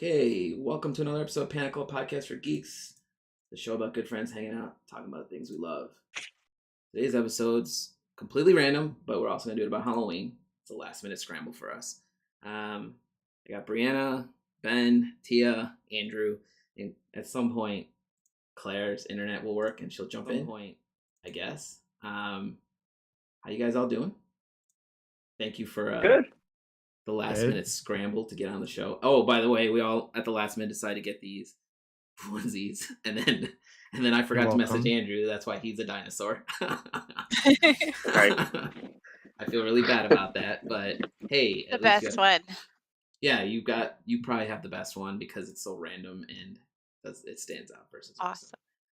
Okay, welcome to another episode of Panakal podcast for Geeks, the show about good friends hanging out, talking about things we love. Today's episode's completely random, but we're also going to do it about Halloween. It's a last-minute scramble for us. I got Briana, Ben, Tia, Andrew, and at some point, Claire's internet will work and she'll jump in. Point, I guess. How you guys all doing? Thank you for Good. the last minute scramble to get on the show. Oh, by the way, we all at the last minute decided to get these onesies, and then I forgot to message Andrew. That's why he's a dinosaur. Right. I feel really bad about that, but hey, The best one. Yeah, you probably have the best one because it's so random and it stands out versus awesome.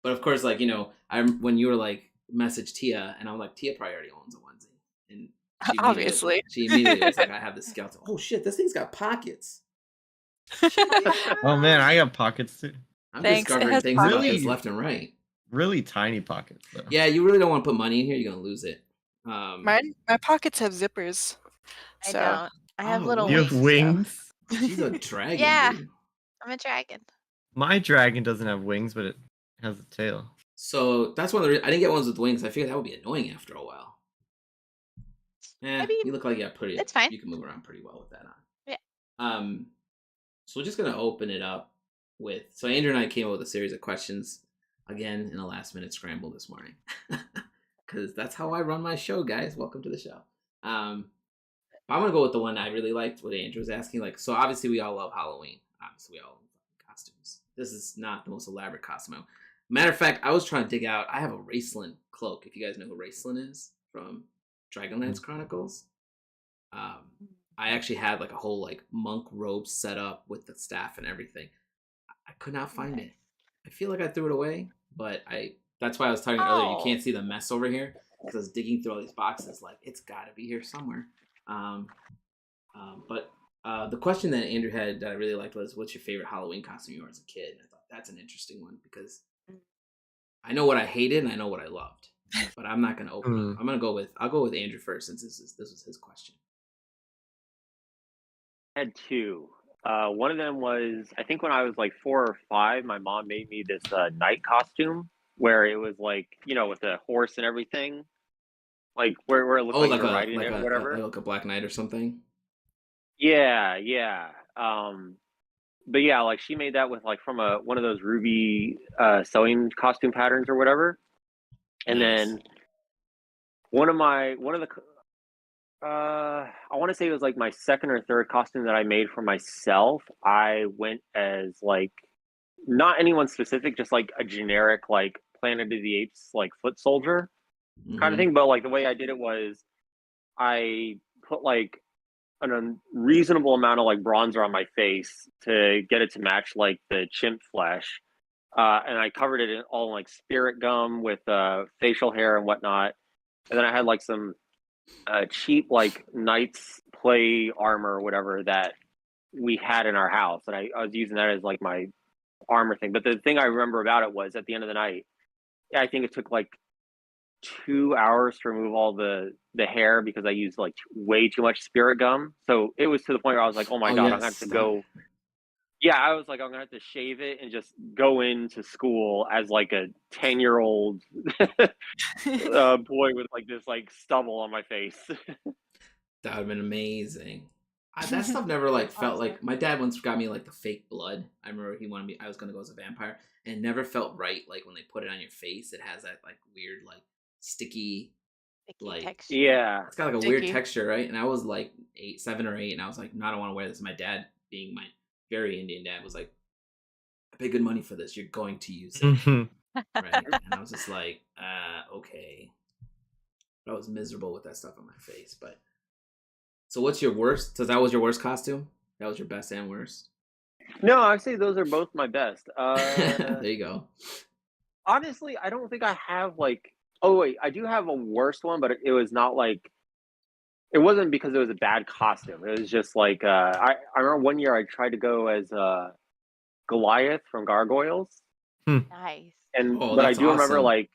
But of course, like when you were like message Tia, and I'm like, Tia probably already owns a onesie, and obviously she immediately was like, I have this skeleton. Oh shit, this thing's got pockets. Oh man, I got pockets too. I'm discovering things about this left and right. Really tiny pockets though. Yeah, you really don't want to put money in here, you're gonna lose it. My pockets have zippers. I don't. I have little you wings. Have wings? She's a dragon. Yeah, dude. I'm a dragon. My dragon doesn't have wings, but it has a tail. So that's one of the reasons I didn't get ones with wings. I figured that would be annoying after a while. I mean, you look like you got pretty. It's fine. You can move around pretty well with that on. Yeah. So we're just gonna open it up with. So Andrew and I came up with a series of questions again in a last minute scramble this morning, because that's how I run my show, guys. Welcome to the show. I'm gonna go with the one I really liked. What Andrew was asking, like, so obviously we all love Halloween. Obviously we all love costumes. This is not the most elaborate costume. Matter of fact, I was trying to dig out. I have a Raceland cloak. If you guys know who Raceland is from Dragonlance Chronicles. I actually had like a whole like monk robe set up with the staff and everything. I could not find it. I feel like I threw it away, but that's why I was talking earlier. You can't see the mess over here because I was digging through all these boxes. Like, it's got to be here somewhere. But the question that Andrew had that I really liked was, what's your favorite Halloween costume you were as a kid? And I thought that's an interesting one because I know what I hated and I know what I loved. But I'm not gonna open it. I'll go with Andrew first since this was his question. I had two. One of them was, I think when I was like 4 or 5, my mom made me this knight costume where it was like, with the horse and everything, like where it looked like you're riding it or whatever. Like a Black Knight or something. Yeah. But yeah, like she made that with like from one of those ruby sewing costume patterns or whatever. And then one of the I want to say it was like my second or third costume that I made for myself. I went as like not anyone specific, just like a generic like Planet of the Apes like foot soldier kind of thing. But like the way I did it was I put like an unreasonable amount of like bronzer on my face to get it to match like the chimp flesh. And I covered it in all like spirit gum with facial hair and whatnot. And then I had like some cheap like Knights play armor or whatever that we had in our house. And I was using that as like my armor thing. But the thing I remember about it was at the end of the night, I think it took like 2 hours to remove all the hair because I used like way too much spirit gum. So it was to the point where I was like, oh my God, I'm gonna have to go. Yeah, I was like, I'm gonna have to shave it and just go into school as like a 10-year-old boy with like this like stubble on my face. That would have been amazing. That stuff never like felt like. My dad once got me like the fake blood. I remember he wanted me. I was gonna go as a vampire, and it never felt right. Like when they put it on your face, it has that like weird sticky like texture. Yeah, it's got like a weird texture, right? And I was like 7 or 8, and I was like, no, I don't want to wear this. My dad, being my very Indian dad, was like, I pay good money for this. You're going to use it. Right? And I was just like, okay. But I was miserable with that stuff on my face. But so what's your worst? So that was your worst costume? That was your best and worst? No, I'd say those are both my best. There you go. Honestly, I don't think I have like, oh wait, I do have a worst one, but it was not like, it wasn't because it was a bad costume. It was just like, I remember one year I tried to go as Goliath from Gargoyles. Nice. And but I do remember like,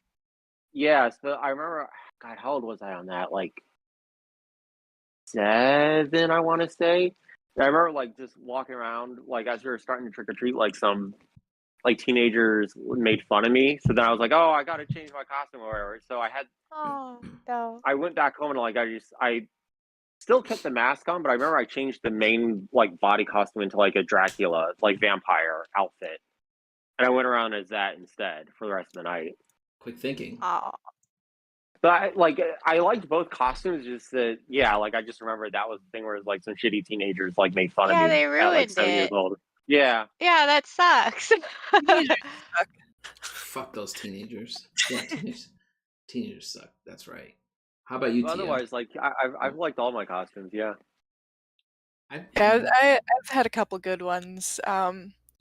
yeah, so I remember, God, how old was I on that? Like 7, I want to say. I remember like just walking around, like as we were starting to trick or treat, like some like teenagers made fun of me. So then I was like, oh, I got to change my costume or whatever. So Oh no. I went back home and like I still kept the mask on, but I remember I changed the main like body costume into like a Dracula like vampire outfit, and I went around as that instead for the rest of the night. Quick thinking. Oh. But I liked both costumes. Just that, yeah, like I just remember that was the thing where like some shitty teenagers like made fun of Yeah, me they at like ruined 7 years it. old. Yeah, Yeah, that sucks. Teenagers suck. Fuck those teenagers. Yeah, teenagers suck. That's right. How about you, but Tia? otherwise, like I've liked all my costumes. Yeah. Yeah, I've had a couple good ones.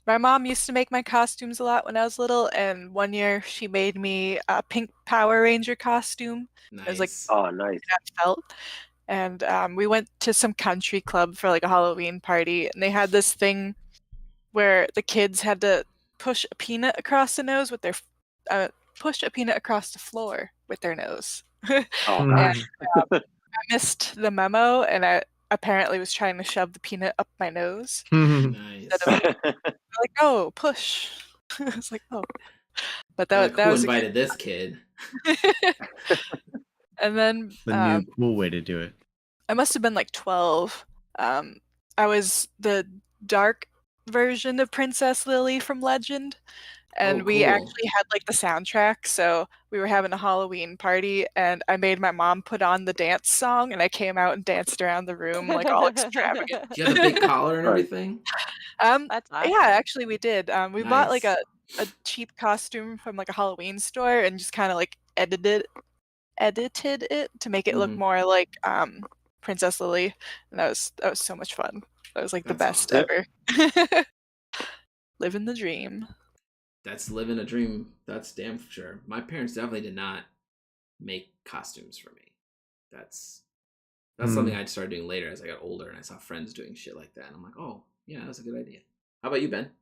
My mom used to make my costumes a lot when I was little, and one year she made me a pink Power Ranger costume. It was like Nice. Oh, nice. felt. And we went to some country club for like a Halloween party, and they had this thing where the kids had to push a peanut across the nose with their push a peanut across the floor with their nose. Oh, And I missed the memo, and I apparently was trying to shove the peanut up my nose. Nice. Like, oh, push. I was like, oh. But Like, that who was invited this kid? And then The new cool way to do it. I must have been like 12. I was the dark version of Princess Lily from Legend. And we cool. actually had like the soundtrack, so we were having a Halloween party, and I made my mom put on the dance song, and I came out and danced around the room like all extravagant. Do you have the big collar and Right. everything? That's awesome. Yeah, actually we did. We bought like Nice. a cheap costume from like a Halloween store and just kind of like edited it to make it look Mhm. more like Princess Lily, and that was so much fun. That was like the That's best awesome. ever. Living the dream. That's living a dream. That's damn sure. My parents definitely did not make costumes for me. That's something I started doing later as I got older and I saw friends doing shit like that. And I'm like, oh, yeah, that's a good idea. How about you, Ben?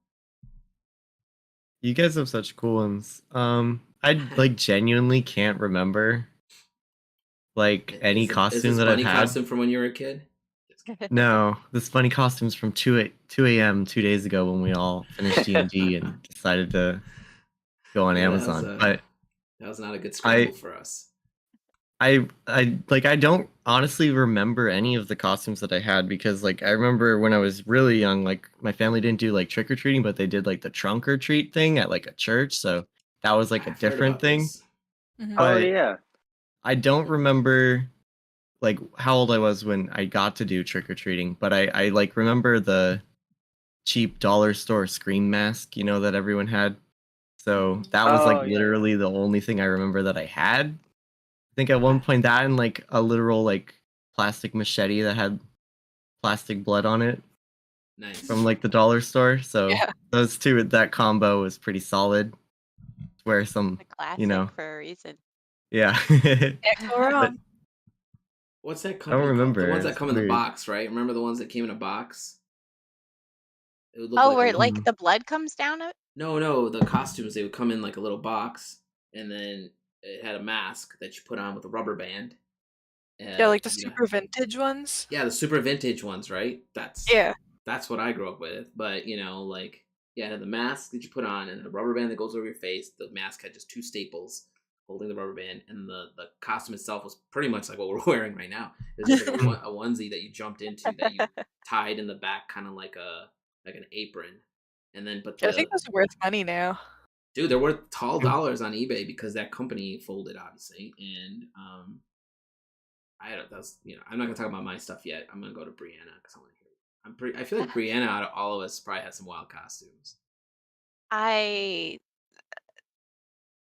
You guys have such cool ones. I like genuinely can't remember like any costume that I've had. Costume from when you were a kid? No, this funny costume's from 2 a.m. 2 days ago when we all finished D&D and decided to go on Amazon. But that was not a good scramble for us. I don't honestly remember any of the costumes that I had because like I remember when I was really young, like my family didn't do like trick or treating, but they did like the trunk or treat thing at like a church, so that was like a different thing. Mhm. Oh But yeah. I don't remember like how old I was when I got to do trick or treating, but I like remember the cheap dollar store scream mask, you know, that everyone had. So that was like literally the only thing I remember that I had. I think at one point that and like a literal like plastic machete that had plastic blood on it. Nice. From like the dollar store. So Yeah. those two, that combo was pretty solid. Where some, A classic you know, for a reason. yeah. Can't go wrong. What's that I company don't remember. called? The ones that It's come in the weird. box, right? Remember the ones that came in a box? It would look Oh, like where a like the blood comes down it? No, the costumes, they would come in like a little box, and then it had a mask that you put on with a rubber band. Yeah, like the super vintage ones. Yeah, the super vintage ones, right? That's what I grew up with. But you know, like it had the mask that you put on and the rubber band that goes over your face. The mask had just two staples holding the rubber band, and the costume itself was pretty much like what we're wearing right now. It was just like a onesie that you jumped into that you tied in the back, kind of like an apron. And then, but I think those are worth money now. Dude, they're worth tall dollars on eBay because that company folded, obviously. And I'm not gonna talk about my stuff yet. I'm gonna go to Briana because I want to hear. I feel like Briana out of all of us probably has some wild costumes.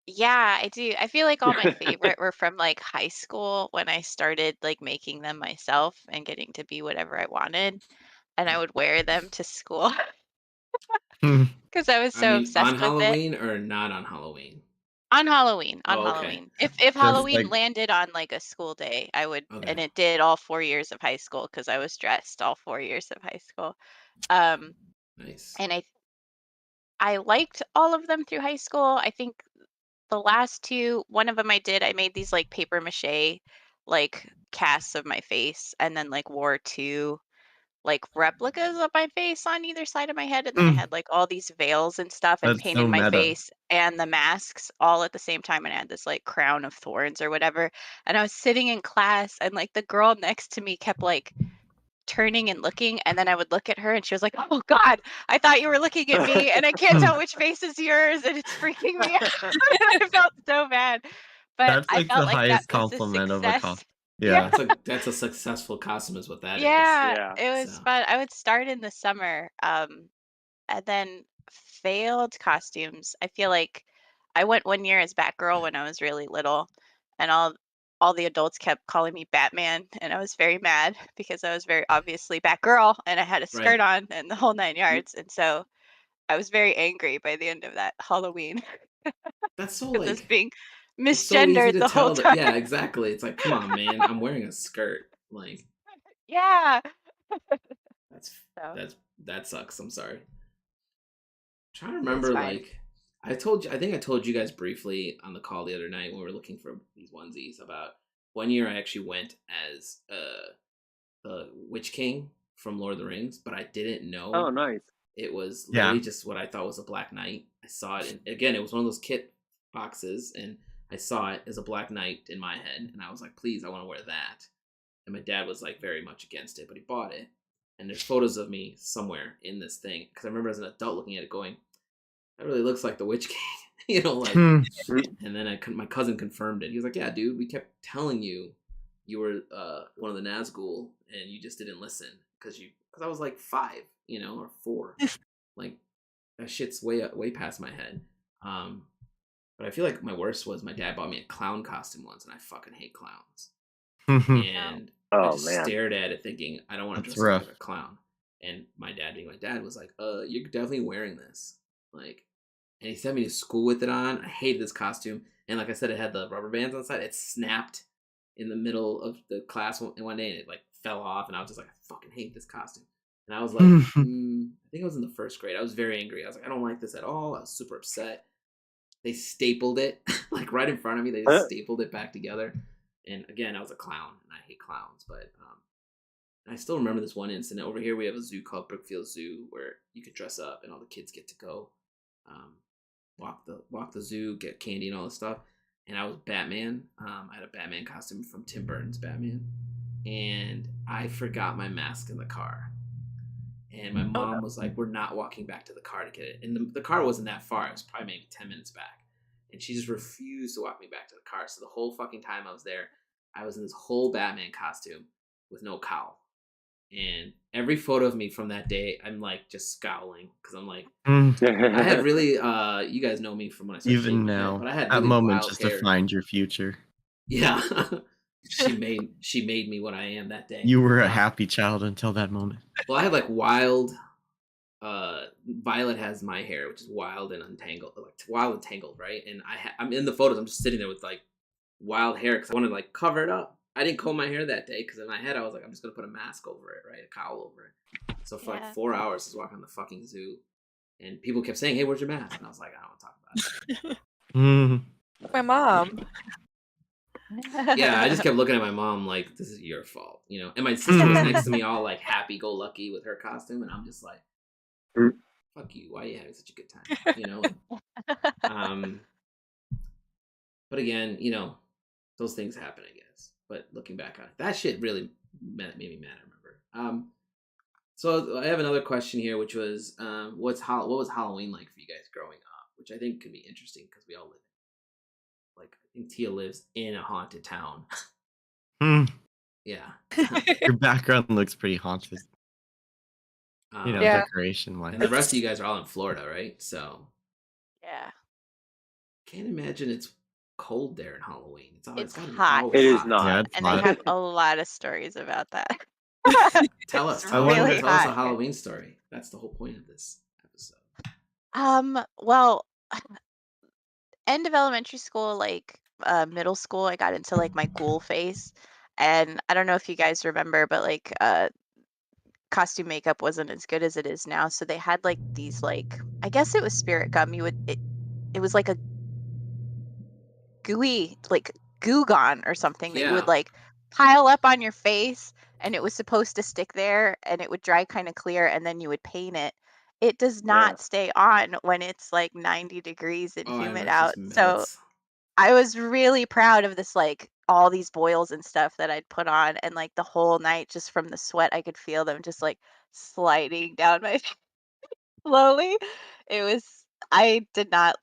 Yeah, I do. I feel like all my favorite were from like high school when I started like making them myself and getting to be whatever I wanted, and I would wear them to school because I was so obsessed on with Halloween it. or not on Halloween? On Halloween, Okay. Halloween. If Halloween landed on like a school day, I would, and it did all 4 years of high school because I was dressed all 4 years of high school. Nice. And I liked all of them through high school. I think the last two, one of them I made these like paper mache like casts of my face and then like wore two like replicas of my face on either side of my head, and then I had like all these veils and stuff and That's painted so my meta. face and the masks all at the same time, and I had this like crown of thorns or whatever. And I was sitting in class, and like the girl next to me kept like turning and looking, and then I would look at her and she was like, "Oh God, I thought you were looking at me and I can't tell which face is yours and it's freaking me out." And I felt so bad. But That's I like felt the like that highest was a compliment of a success. costume. Yeah. That's a successful costume, is what that is. Yeah, Yeah. it was So. fun. I would start in the summer, and then failed costumes. I feel like I went one year as Batgirl when I was really little, and all the adults kept calling me Batman, and I was very mad because I was very obviously Batgirl, and I had a skirt on and the whole 9 yards, and so I was very angry by the end of that Halloween That's so because I was like. being It's so easy misgendered to the whole tell that. time. Yeah, exactly. It's like, come on, man. I'm wearing a skirt. Like, Yeah. that's So that sucks. I'm sorry. Trying to it's remember, fine. like, I think I told you guys briefly on the call the other night when we were looking for these onesies about one year I actually went as the Witch King from Lord of the Rings, but I didn't know Oh, nice. it was Yeah. literally just what I thought was a Black Knight. I saw it, and again, it was one of those kit boxes, and I saw it as a Black Knight in my head, and I was like, please, I want to wear that. And my dad was like very much against it, but he bought it. And there's photos of me somewhere in this thing, because I remember as an adult looking at it going, that really looks like the Witch King. You know, like, and then my cousin confirmed it. He was like, yeah, dude, we kept telling you were one of the Nazgul, and you just didn't listen because I was like 5, you know, or 4. Like, that shit's way past my head. But I feel like my worst was my dad bought me a clown costume once, and I fucking hate clowns. And I just stared at it thinking, I don't want to dress up like a clown. And my dad, being my dad, was like, you're definitely wearing this. Like, and he sent me to school with it on. I hated this costume. And like I said, it had the rubber bands on the side. It snapped in the middle of the class one day, and it like fell off. And I was just like, I fucking hate this costume. And I was like, I think I was in the 1st grade. I was very angry. I was like, I don't like this at all. I was super upset. They stapled it like right in front of me. They just stapled it back together. And again, I was a clown, and I hate clowns. But I still remember this one incident. Over here, we have a zoo called Brookfield Zoo where you could dress up, and all the kids get to go walk the zoo, get candy and all this stuff. And I was Batman. I had a Batman costume from Tim Burton's Batman, and I forgot my mask in the car. And my mom was like, "We're not walking back to the car to get it." And the car wasn't that far; it was probably maybe 10 minutes back. And she just refused to walk me back to the car. So the whole fucking time I was there, I was in this whole Batman costume with no cowl. And every photo of me from that day, I'm like just scowling because I'm like, I had really, you guys know me from when I started even now, but I had that really moment wild just hair. defined your future. Yeah, she made me what I am that day. You were a happy child until that moment. Well, I had like wild. Violet has my hair, which is wild and untangled, like wild and tangled, right? And I'm in the photos. I'm just sitting there with like wild hair because I wanted to like cover it up. I didn't comb my hair that day because in my head I was like, I'm just gonna put a mask over it, right? A cowl over it. So for like 4 hours, I was walking the fucking zoo, and people kept saying, "Hey, where's your mask?" And I was like, I don't want to talk about it. My mom. Yeah, I just kept looking at my mom like, this is your fault, you know. And my sister was next to me, all like happy-go-lucky with her costume, and I'm just like, fuck you, why are you having such a good time, you know? But again, you know, those things happen, I guess. But looking back on it, that shit really made me mad. I remember. So I have another question here, which was, what was Halloween like for you guys growing up? Which I think could be interesting because we all live. Like, I think Tia lives in a haunted town. Yeah. Your background looks pretty haunted. You know, decoration wise. And the rest of you guys are all in Florida, right? So. Yeah. Can't imagine it's cold there in Halloween. It's hot. It is not. Yeah, And I have a lot of stories about that. Tell us. It's Tell really us a hot. Halloween story. That's the whole point of this episode. Well, end of elementary school, like middle school, I got into like my ghoul phase. And I don't know if you guys remember, but like costume makeup wasn't as good as it is now. So they had like these like, I guess it was spirit gum. It was like a gooey like goo gone or something that you would like pile up on your face, and it was supposed to stick there and it would dry kind of clear and then you would paint it. It does Yeah. not stay on when it's like 90 degrees and Oh, I know, humid it out. just So melts. I was really proud of this, like all these boils and stuff that I'd put on, and like the whole night, just from the sweat, I could feel them just like sliding down my slowly. It was, I did not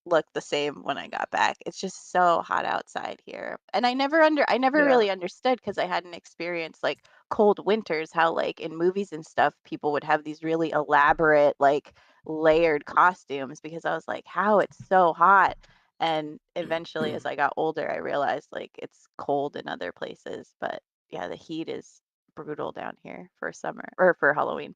look the same when I got back. It's just so hot outside here. And I never Yeah. really understood because I hadn't experienced like cold winters, how like in movies and stuff people would have these really elaborate like layered costumes, because I was like, how it's so hot. And eventually as I got older, I realized like it's cold in other places, but yeah, the heat is brutal down here for summer or for Halloween.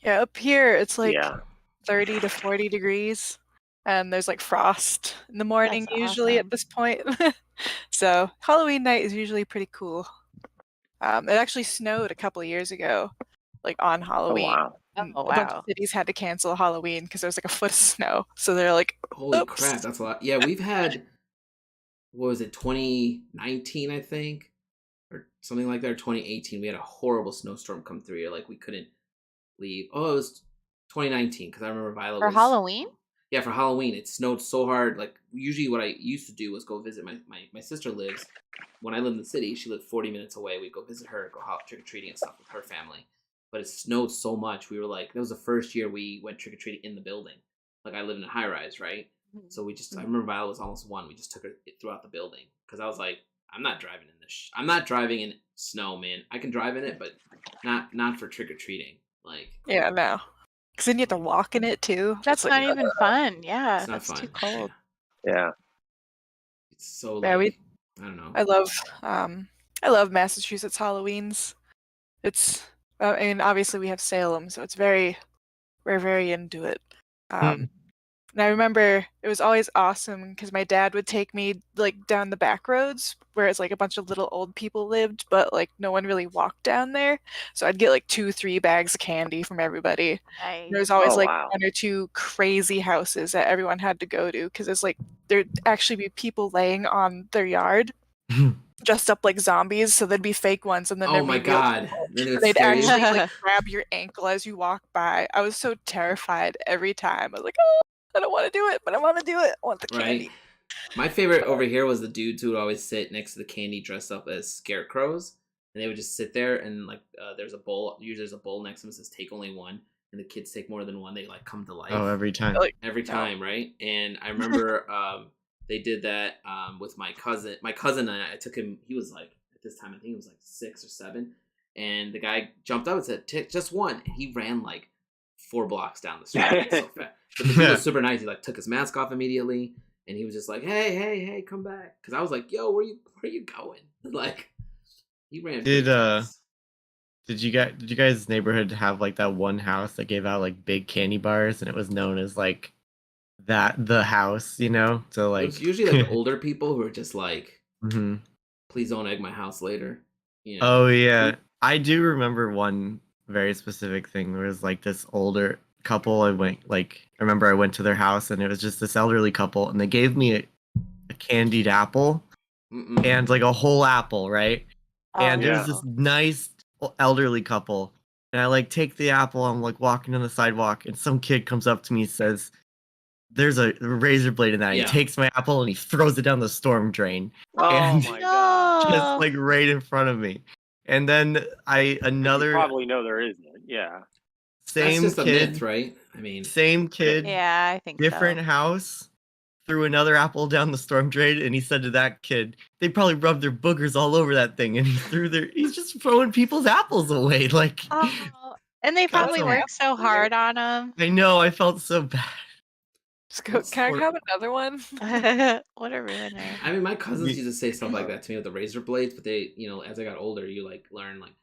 Yeah, up here it's like Yeah. 30 to 40 degrees, and there's like frost in the morning That's usually at awesome. this point. So Halloween night is usually pretty cool. It actually snowed a couple of years ago, like on Oh Halloween. wow. And Oh a bunch of wow. cities had to cancel Halloween because there was like a foot of snow. So they're like, Holy oops. crap, that's a lot. Yeah, we've had, what was it, 2019, I think, or something like that, or 2018. We had a horrible snowstorm come through here. Like we couldn't leave. Oh, it was 2019 because I remember Viola For was. Halloween? Yeah, for Halloween, it snowed so hard. Like usually, what I used to do was go visit my sister lives. When I lived in the city, she lived 40 minutes away. We'd go visit her, go trick or treating and stuff with her family. But it snowed so much, we were like, that was the first year we went trick or treating in the building. Like I live in a high rise, right? So we just, I remember Viola was almost 1. We just took her throughout the building because I was like, I'm not driving in this. I'm not driving in snow, man. I can drive in it, but not for trick or treating. Like, Yeah, no. Because then you have to walk in it too. That's It's not like, even fun. Yeah, it's not that's fun. too cold. Yeah. It's so Yeah, like, I don't know. I love Massachusetts Halloweens. It's, I mean, obviously we have Salem, so we're very into it. And I remember it was always awesome because my dad would take me like down the back roads where it's like a bunch of little old people lived, but like no one really walked down there. So I'd get like 2-3 bags of candy from everybody. Nice. There was always Oh like wow. 1 or 2 crazy houses that everyone had to go to because it's like there'd actually be people laying on their yard dressed up like zombies, so there'd be fake ones and then Oh there'd my be real god! people. Then it would They'd scare you. actually like grab your ankle as you walk by. I was so terrified every time. I was like, oh, I don't want to do it, but I want to do it. I want the candy. Right. My favorite over here was the dudes who would always sit next to the candy dressed up as scarecrows, and they would just sit there and like there's a bowl. Usually there's a bowl next to them that says "Take only one," and the kids take more than one. They like come to life. Oh, every time. Like, Every no. time, right? And I remember they did that with my cousin. My cousin and I took him. He was like at this time I think he was like 6 or 7, and the guy jumped up and said, "Take just one." And he ran like 4 blocks down the street like, so fast. But he was super nice. He like took his mask off immediately. And he was just like, hey, come back. Because I was like, yo, where you going? Like, he ran. Did you guys' neighborhood have like that one house that gave out like big candy bars, and it was known as like the house, you know? So like, it was usually like the older people who were just like, Mhm. please don't egg my house later. You know? Oh yeah, I do remember one very specific thing. There was like this older couple. I remember I went to their house, and it was just this elderly couple, and they gave me a candied apple and like a whole apple, right? And yeah. there's this nice elderly couple, and I like take the apple. I'm like walking on the sidewalk, and some kid comes up to me and says, "There's a razor blade in that." Yeah. He takes my apple and he throws it down the storm drain. Oh And my god. just like right in front of me. And then You probably know there isn't. Yeah. Same That's just kid, a myth, right? I mean, same kid, Yeah, I think different so. house, threw another apple down the storm drain, and he said to that kid, they probably rubbed their boogers all over that thing, and he's just throwing people's apples away. Like, Oh, and they God, probably so- worked so hard on them. I know, I felt so bad. Just go, That's can I horrible. have another one? What a ruiner. I mean, my cousins used to say stuff like that to me with the razor blades, but they, you know, as I got older, you like learn like.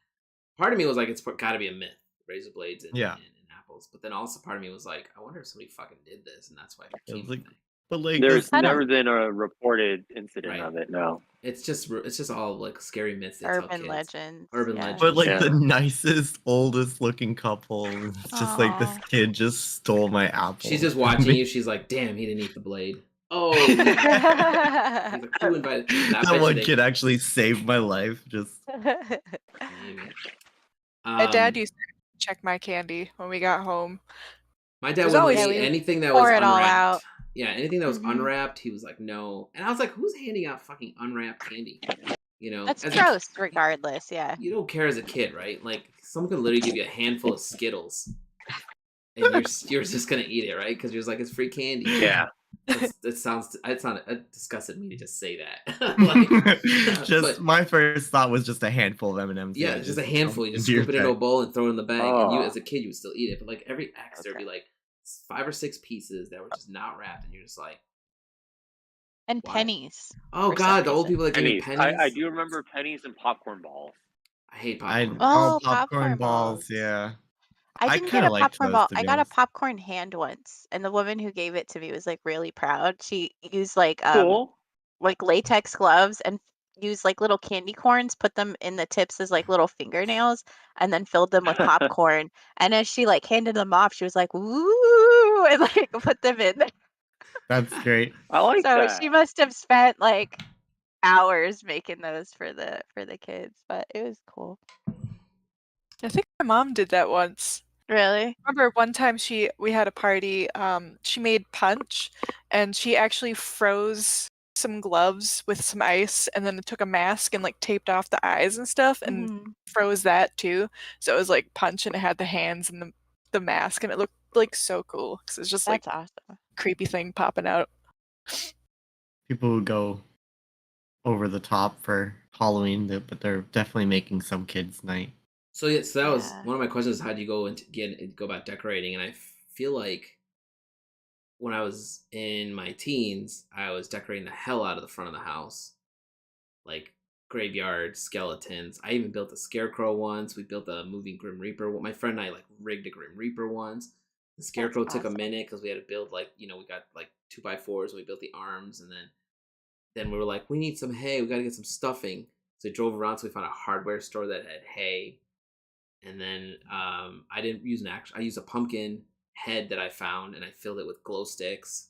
Part of me was like, it's got to be a myth, razor blades and, Yeah. and apples. But then also part of me was like, I wonder if somebody fucking did this, and that's why it It became was a like- thing. But like, There's I don't- never been a reported incident Right. of it. No. It's just all like scary myths. They tell Urban kids. legends. Urban yeah. legends. but like Yeah. the nicest, oldest looking couple. It's just like this Aw. kid just stole my apple. She's just watching you. She's like, damn, he didn't eat the blade. Oh, he's like, who invited? That one kid actually saved my life. Just maybe. My dad used to check my candy when we got home. My dad was would always- like Yeah, we anything that pour was it all unwrapped. out. Yeah, anything that was Mhm. unwrapped, he was like, no. And I was like, who's handing out fucking unwrapped candy? You know, That's as gross, regardless. Yeah. You don't care as a kid, right? Like someone could literally give you a handful of Skittles, and you're just gonna eat it, right? Because you're just like, it's free candy. Yeah. It disgusted me to just say that. Like, just but- my first thought was just a handful of M&Ms. yeah, just a handful. You just into your scoop it into a bag. bowl and throw it in the bag. And you, Oh. as a kid, you would still eat it. But like every X, there'd be Okay. like 5 or 6 pieces that were just not wrapped, and you're just like, And Why? pennies. oh For some god, the old reason. people that give you Pennies. pennies. I do remember pennies and popcorn balls. I hate I popcorn. Oh, popcorn popcorn balls. balls. Yeah. I I didn't get kinda a liked popcorn those, ball. to I be got a honest. popcorn hand once, and the woman who gave it to me was like really proud. She used like Cool. latex gloves and used like little candy corns, put them in the tips as like little fingernails, and then filled them with popcorn. And as she like handed them off, she was like, "Woo!" and like put them in there. That's great. I like So that. she must have spent like hours making those for the kids, but it was cool. I think my mom did that once. Really? Remember one time we had a party, she made punch and she actually froze some gloves with some ice and then took a mask and like taped off the eyes and stuff and Mhm. froze that too. So it was like punch and it had the hands and the mask and it looked like so cool because it's just like That's awesome. creepy thing popping out. People who go over the top for Halloween, but they're definitely making some kids' night. So yeah, so that was Yeah. one of my questions. How do you go go about decorating? And I feel like when I was in my teens, I was decorating the hell out of the front of the house, like graveyard skeletons. I even built a scarecrow once. We built a moving Grim Reaper. My friend and I like rigged a Grim Reaper once. The scarecrow took a awesome. minute because we had to build like we got like 2x4s. We built the arms, and then we were like, we need some hay. We got to get some stuffing. So we drove around. So we found a hardware store that had hay. And then I didn't use I used a pumpkin head that I found, and I filled it with glow sticks.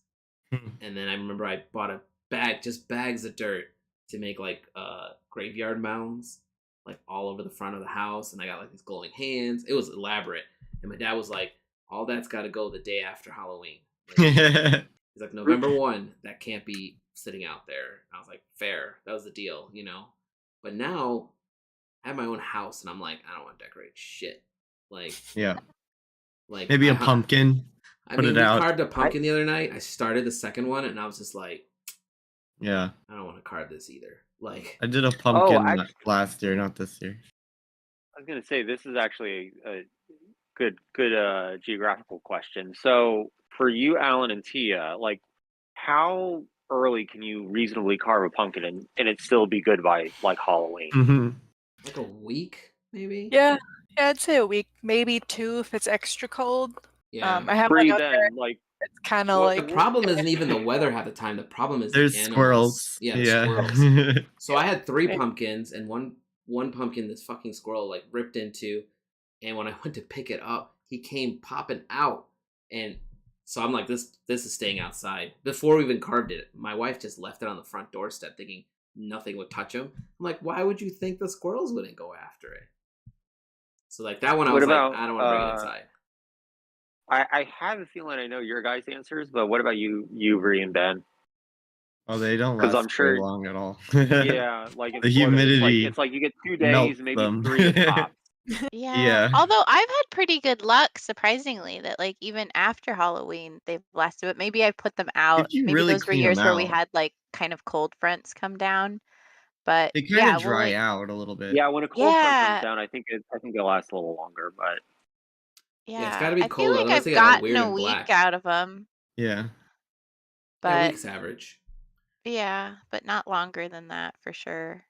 And then I remember I bought a bags of dirt to make like graveyard mounds, like all over the front of the house. And I got like these glowing hands. It was elaborate. And my dad was like, all that's got to go the day after Halloween. Like, he's like, November 1, that can't be sitting out there. I was like, fair. That was the deal, But now I have my own house, and I'm like, I don't want to decorate shit. Like, Yeah. like Maybe a pumpkin. I Put mean, it we out. carved a pumpkin the other night. I started the second one, and I was just like, Yeah. I don't want to carve this either. Like, I did a pumpkin actually- last year, not this year. I was gonna say this is actually a good geographical question. So for you, Alan and Tia, like how early can you reasonably carve a pumpkin and it still be good by like Halloween? Mhm. like a week, maybe. Yeah, I'd say a week, maybe 2 if it's extra cold. Yeah. I have Free one out there. then, like It's kind of Well, The like problem isn't even the weather half the time. The problem is There's the animals. squirrels. Yeah, the squirrels. So I had 3 Hey. pumpkins, and one pumpkin this fucking squirrel like ripped into, and when I went to pick it up, he came popping out, and so I'm like, this is staying outside. Before we even carved it, my wife just left it on the front doorstep, thinking nothing would touch him. I'm like, why would you think the squirrels wouldn't go after it? So like that one, I What was about, like, I don't want to bring it inside. I have a feeling I know your guys' answers, but what about you, Bree and Ben? Oh, they don't 'Cause last I'm sure- very long at all. Yeah, like in The Florida, humidity it's like you get 2 days, melts maybe them. 3 at tops. Yeah. Yeah. Although I've had pretty good luck, surprisingly, that like even after Halloween they've lasted. But maybe I put them out. you Maybe really those were clean 'em years where we out. had like kind of cold fronts come down. But They kind yeah, of well, dry like, out a little bit. Yeah, when a cold front Yeah. comes down, I think it lasts a little longer. But Yeah, it's gotta be I cold, feel like otherwise I've they get all gotten weird a and week black. out of them, Yeah. Yeah, but week's average. yeah, but not longer than that for sure.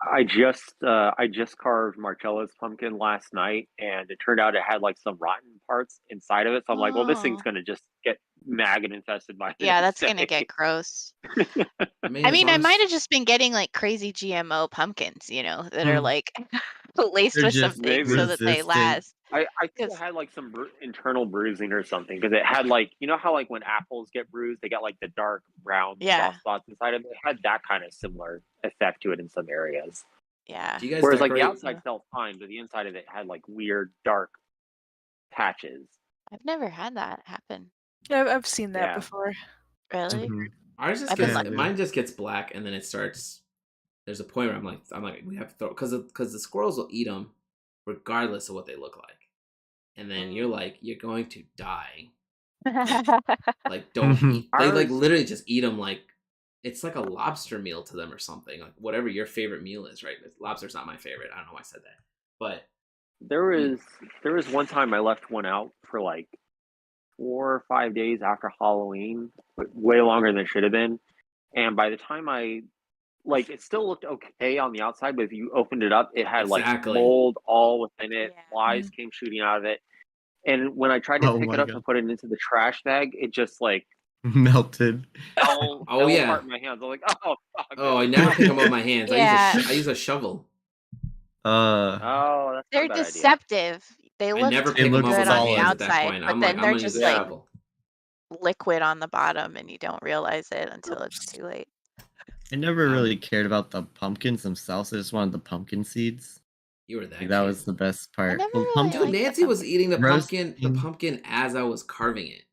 I just carved Marcella's pumpkin last night, and it turned out it had like some rotten parts inside of it. So I'm like, well, this thing's Oh. gonna just get maggot infested by the Yeah, next that's gonna day. get gross. I mean, I as mean, long I as- might have just been getting like crazy GMO pumpkins, that are Hmm. like laced They're with some just things so that they resistant. last. I think Because it had like some internal bruising or something because it had like how like when apples get bruised they got like the dark brown yeah, soft spots inside of it. It had that kind of similar effect to it in some areas. yeah. Do you guys Whereas like the decorate? outside felt fine, but the inside of it had like weird dark patches. I've never had that happen. Yeah, I've seen that Yeah. before. Really? Mhm. Ours just I've been gets Yeah, mine just gets black, and then it starts. There's a point where I'm like we have to throw because the squirrels will eat them regardless of what they look like, and then you're like you're going to die. Like don't eat. They like Ours- literally just eat them like it's like a lobster meal to them or something. Like whatever your favorite meal is, right? Lobster's not my favorite. I don't know why I said that, but There was one time I left one out for like 4 or 5 days after Halloween, way longer than it should have been. And by the time it still looked okay on the outside, but if you opened it up, it had Exactly. like mold all within it. Yeah. Flies came shooting out of it. And when I tried to Oh pick my it up God. and put it into the trash bag, it just like Melted. fell Oh, yeah. apart in my hands. I'm like, oh fuck. oh, I never pick them up with my hands. Yeah. I use a shovel. Oh, that's They're not a bad idea. deceptive. They I look never It pick them looks up good with my on the hands at that outside, point. but I'm then like, I'm they're gonna use just a like shovel. liquid on the bottom, and you don't realize it until it's too late. I never really cared about the pumpkins themselves. I just wanted the pumpkin seeds. You were that. Like, that kid. was the best part. never Well, really pumpkin, Dude, liked the Nancy was pumpkin. eating the Roasting. pumpkin as I was carving it,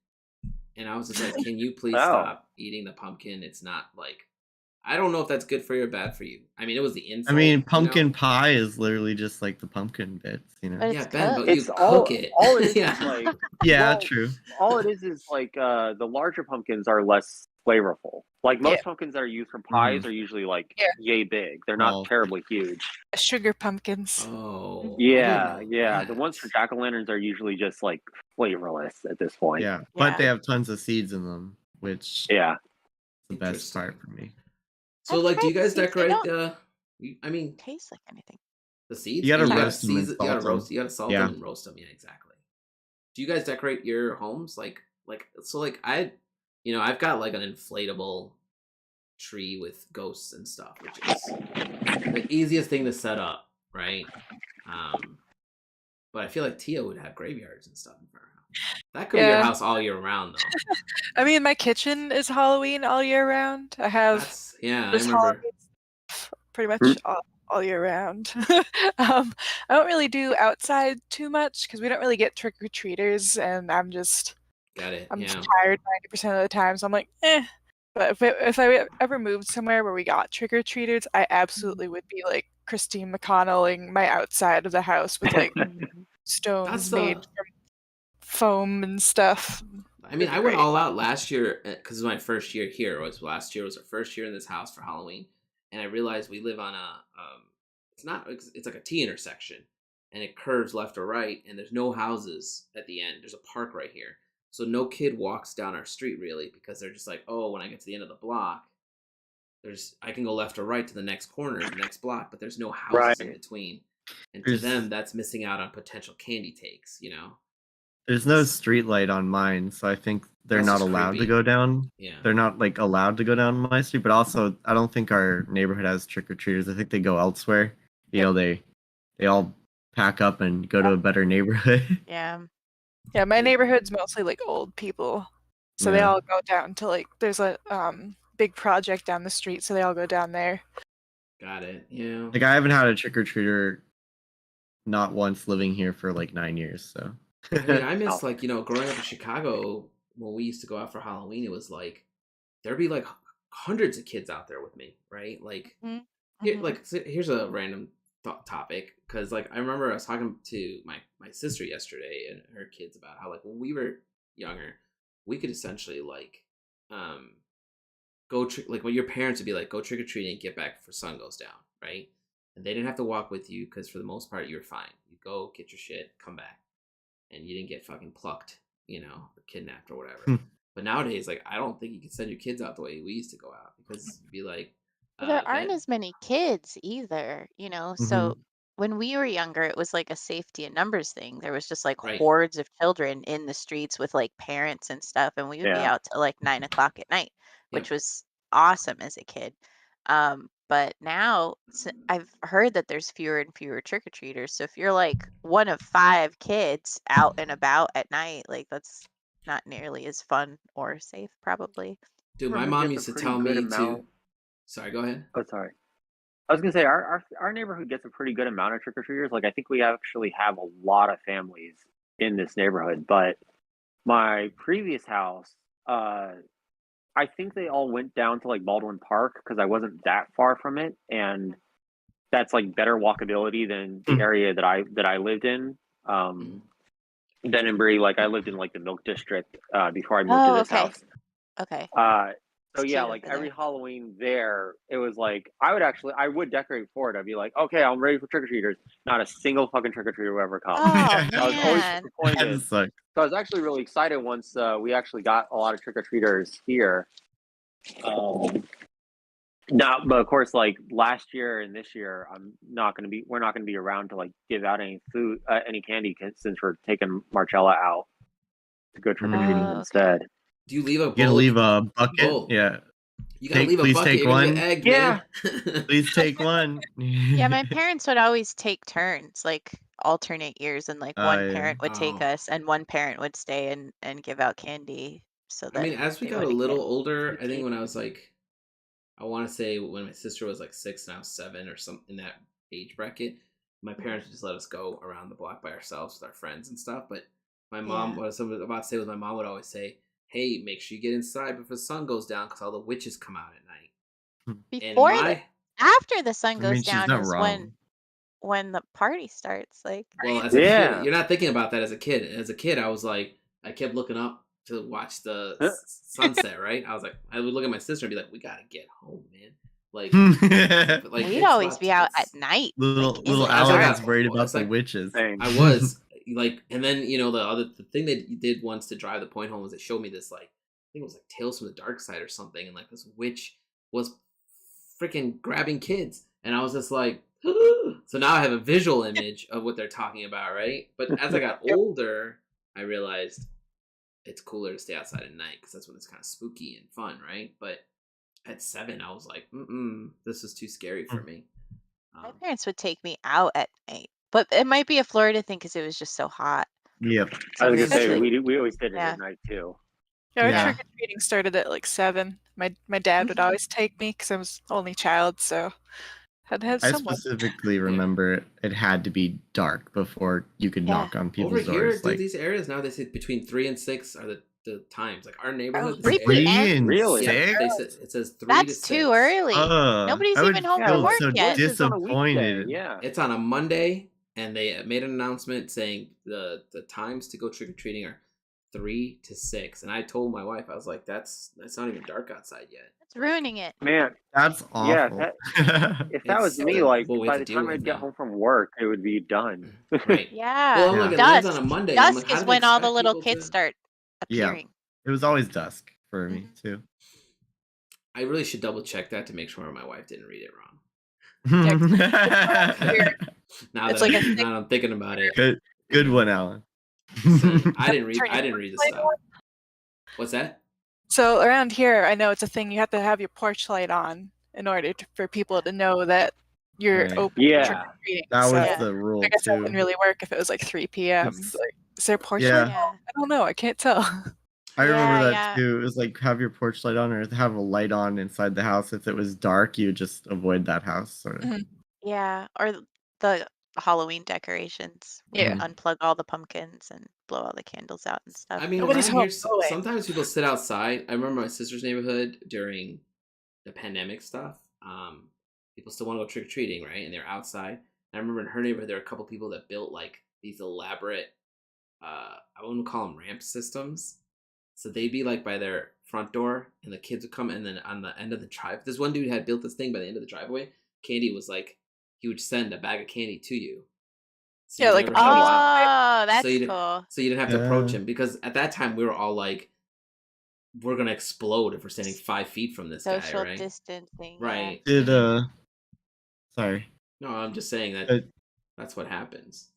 and I was just like, "Can you please Oh. stop eating the pumpkin? It's not like I don't know if that's good for you or bad for you. I mean, it was the insult. I mean, you know? pumpkin pie is literally just like the pumpkin bits, But know? it's Yeah, Ben, cooked. but you It's cook it. all it is Yeah. is like Yeah, well, true. all it is like the larger pumpkins are less flavorful. Like most pumpkins that are used for pies are usually like yay big. They're not Small. terribly huge. Sugar pumpkins. Oh. I Yeah, didn't know yeah. that. The ones for jack-o'-lanterns are usually just like flavorless at this point. Yeah, but Yeah. they have tons of seeds in them, which Yeah. is the best Interesting. part for me. So, I've like, do you tried the guys seeds. They decorate don't I mean, taste like anything. the seeds? You gotta You roast them and season- you gotta salt them. roast. You gotta salt Yeah. them and roast them. Yeah, exactly. Do you guys decorate your homes I've got like an inflatable tree with ghosts and stuff, which is the easiest thing to set up, right? But I feel like Tia would have graveyards and stuff in her house. That could be your Yeah. house all year round, though. I mean, my kitchen is Halloween all year round. I have I this remember. Halloween stuff pretty much all year round. I don't really do outside too much because we don't really get trick or treaters, and I'm just Got it. I'm Yeah. just tired 90% of the time, so I'm like, eh. But if I ever moved somewhere where we got trick or treaters, I absolutely would be like Christine McConnelling my outside of the house with like stones made from foam and stuff. I mean, I went all out last year because my first year here was last year was our first year in this house for Halloween, and I realized we live on it's like a T intersection, and it curves left or right, and there's no houses at the end. There's a park right here, so no kid walks down our street really because they're just like, oh, when I get to the end of the block, I can go left or right to the next corner, the next block, but there's no houses in between, and to them that's missing out on potential candy takes, you know. There's no street light on mine, so I think they're not allowed to go down. Yeah. They're not like allowed to go down my street, but also I don't think our neighborhood has trick-or-treaters. I think they go elsewhere. You know, they all pack up and go to a better neighborhood. Yeah. Yeah, my neighborhood's mostly like old people. So they all go down to like there's a big project down the street, so they all go down there. Got it. Yeah. Like I haven't had a trick-or-treater not once living here for like 9 years, so I mean, I miss growing up in Chicago when we used to go out for Halloween. It was like there'd be like hundreds of kids out there with me, right? Like, here's a random topic because like I remember I was talking to my sister yesterday and her kids about how like when we were younger, we could essentially like go when your parents would be like go trick or treating, get back before sun goes down, right? And they didn't have to walk with you because for the most part you were fine. You go get your shit, come back. And you didn't get fucking plucked, you know, or kidnapped or whatever. But nowadays, like, I don't think you can send your kids out the way we used to go out because you'd be like, there aren't as many kids either, you know. So when we were younger, it was like a safety in numbers thing. There was just like hordes of children in the streets with like parents and stuff, and we would be out till like 9 o'clock at night, which was awesome as a kid. But now I've heard that there's fewer and fewer trick-or-treaters. So if you're like one of 5 kids out and about at night, like that's not nearly as fun or safe, probably. Dude, my Neighborhood mom gets a used to pretty tell good me to. amount. Sorry, go ahead. Oh, sorry. I was gonna say our neighborhood gets a pretty good amount of trick or treaters. Like I think we actually have a lot of families in this neighborhood. But my previous house, I think they all went down to like Baldwin Park because I wasn't that far from it, and that's like better walkability than the area that I lived in. Then in Bree, like I lived in like the Milk District before I moved to Oh, this okay. house. Okay. So It's yeah, cute like over every there. Halloween there, it was like I would decorate for it. I'd be like, okay, I'm ready for trick or treaters. Not a single fucking trick or treater would ever come. Oh I was always man. disappointed. That sucks. So I was actually really excited once we actually got a lot of trick or treaters here. Now, but of course, like last year and this year, we're not gonna be around to like give out any food, any candy, since we're taking Marcella out to go trick or treating Oh, okay. instead. Do you leave a You gotta bowl? leave a bucket. bowl. Yeah. You gotta leave a Please bucket. take You're gonna one. get egged, Yeah. man. Please take one. Yeah, my parents would always take turns, like alternate years, and like one Yeah. parent would take Oh. us and one parent would stay and give out candy so I that mean, as we they got a wouldn't little get older, I think picky. when I was like, I want to say when my sister was like 6 and I was 7 or something in that age bracket, my parents would just let us go around the block by ourselves with our friends and stuff. But my mom, Yeah. what I was about to say was my mom would always say, "Hey, make sure you get inside before the sun goes down because all the witches come out at night." And Before after the sun I goes mean, she's down not is wrong. when the party starts. Like Well, as a Yeah. kid, you're not thinking about that as a kid. As a kid, I was like, I kept looking up to watch the sunset, right? I was like, I would look at my sister and be like, we gotta get home, man. Like, but, like we'd it's always about be out it's- at night. little like, little in the as I Alan got- is worried well, about it's the like- witches. Same. I was like, and then the thing that you did once to drive the point home was it showed me this like, I think it was like Tales from the Dark Side or something, and like this witch was freaking grabbing kids, and I was just like, so now I have a visual image of what they're talking about, right? But as I got older, I realized it's cooler to stay outside at night because that's when it's kind of spooky and fun, right? But at 7, I was like, this is too scary for me. My parents would take me out at night, but it might be a Florida thing because it was just so hot. Yep. So I was we gonna say usually- we always did it Yeah. at night too. Yeah, our Yeah. trick or treating started at like 7. My dad would always take me because I was only child, so had to have I someone. specifically remember it had to be dark before you could Yeah. knock on people's Over here, doors. dude, these areas now they say between 3 and 6 are the times. Like our neighborhood, 3 this area- 3 and Really? yeah, six? they said, it says 3 That's to 6. too early. Nobody's I would even home Yeah, from feel work so yet. It's on a weekday, disappointed. yeah. It's on a Monday, and they made an announcement saying the times to go trick or treating are 3 to 6. And I told my wife, I was like, that's not even dark outside yet. It's ruining it. Man, That's Yeah, awful. if that was It's me, the- like what we by have the to deal time with I'd get now. home from work, it would be done. Right. Yeah. Well, I'm Yeah. like, it lands Dusk. on a Monday. and I'm like, Dusk how is do they when all the expect little people kids to- start Yeah. appearing. It was always dusk for me too. I really should double check that to make sure my wife didn't read it wrong. Now It's that like a I'm, thick- now I'm thinking about it. Good one, Alan. So, I didn't read Turning the light stuff. on. What's that? So around here, I know it's a thing. You have to have your porch light on in order for people to know that you're Right. open Yeah. trick or treating. That was Yeah. the rule I guess that too. wouldn't really work if it was like 3 p.m. It's- Like, is there a porch Yeah. light? Yeah. I don't know. I can't tell. I remember that Yeah. too. It was like have your porch light on or have a light on inside the house. If it was dark, you would just avoid that house. Sort of. Mhm. Yeah. Or the Halloween decorations. Where you Yeah. unplug all the pumpkins and blow all the candles out and stuff. I mean, Nobody's around here, home. Go away. sometimes people sit outside. I remember my sister's neighborhood during the pandemic stuff. People still want to go trick or treating, right? And they're outside. And I remember in her neighborhood, there were a couple people that built like these elaborate, I wouldn't call them ramp systems. So they'd be like by their front door, and the kids would come, and then on the end of the drive, this one dude had built this thing by the end of the driveway. Candy was like, he would send a bag of candy to you. So Yeah, you like never a had to- Oh, that's you cool. So you didn't have to approach Yeah. him because at that time we were all like, we're gonna explode if we're standing 5 feet from this guy, Social right? distancing. Right. Did sorry. No, I'm just saying that Uh, that's what happens.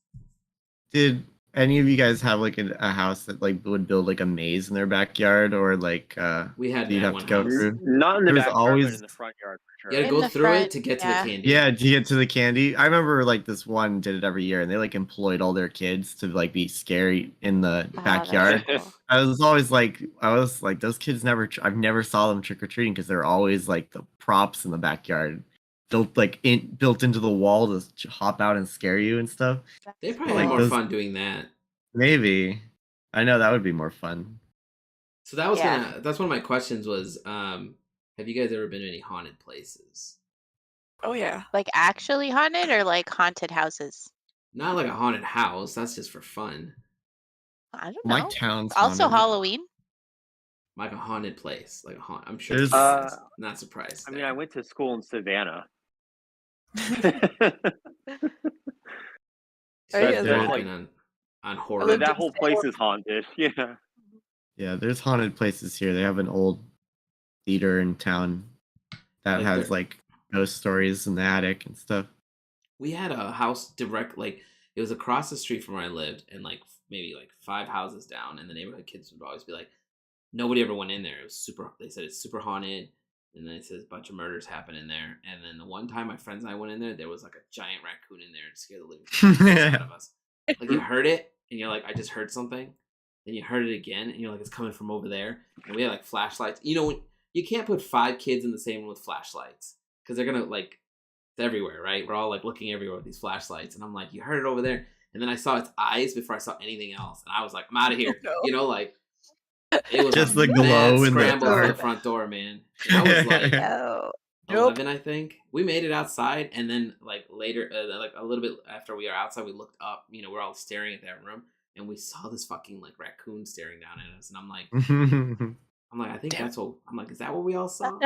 Did any of you guys have like a house that like would build like a maze in their backyard, or like We had you'd that have one to go house. through? Not in the There's backyard, always- but in the front yard for You sure. gotta In go the through front, it to get to yeah. the candy. Yeah, to get to the candy. I remember like this one did it every year, and they like employed all their kids to like be scary in the Oh, backyard. that's cool. I was always like, those kids never. I've never saw them trick or treating because they're always like the props in the backyard, built into the wall to hop out and scare you and stuff. They That's probably Like had more those- fun doing that. Maybe, I know that would be more fun. So that was Yeah. that's one of my questions was, have you guys ever been to any haunted places? Oh yeah. Like actually haunted or like haunted houses? Not like a haunted house. That's just for fun. I don't My know. town's Also haunted. Halloween. Like a haunted place, like a haunt. I'm sure. There's- you guys not surprised. I mean, there. I went to school in Savannah. So Oh, you yeah, guys there's walking like- on horror. lived that in whole place is haunted. Yeah. Yeah, there's haunted places here. They have an old theater in town that Like has there- like ghost stories in the attic and stuff. We had a house direct, like it was across the street from where I lived, and like maybe like 5 houses down, and the neighborhood kids would always be like, nobody ever went in there. It was super. They said it's super haunted, and then it says a bunch of murders happen in there. And then the one time my friends and I went in there was like a giant raccoon in there and scared the living shit out of us. Like you heard it, and you're like, I just heard something. Then you heard it again, and you're like, it's coming from over there. And we had like flashlights. You know, you can't put 5 kids in the same room with flashlights because they're gonna like. It's everywhere, right? We're all like looking everywhere with these flashlights, and I'm like, you heard it over there, and then I saw its eyes before I saw anything else, and I was like, I'm out of here. No. You know, like it was Just a the glow mad in the scramble to the dark. front door, man. And I was like No. 11, I think. We made it outside, and then like later, like a little bit after we are outside, we looked up. You know, we're all staring at that room, and we saw this fucking like raccoon staring down at us, and I'm like, I think Damn. that's what. I'm like, is that what we all saw?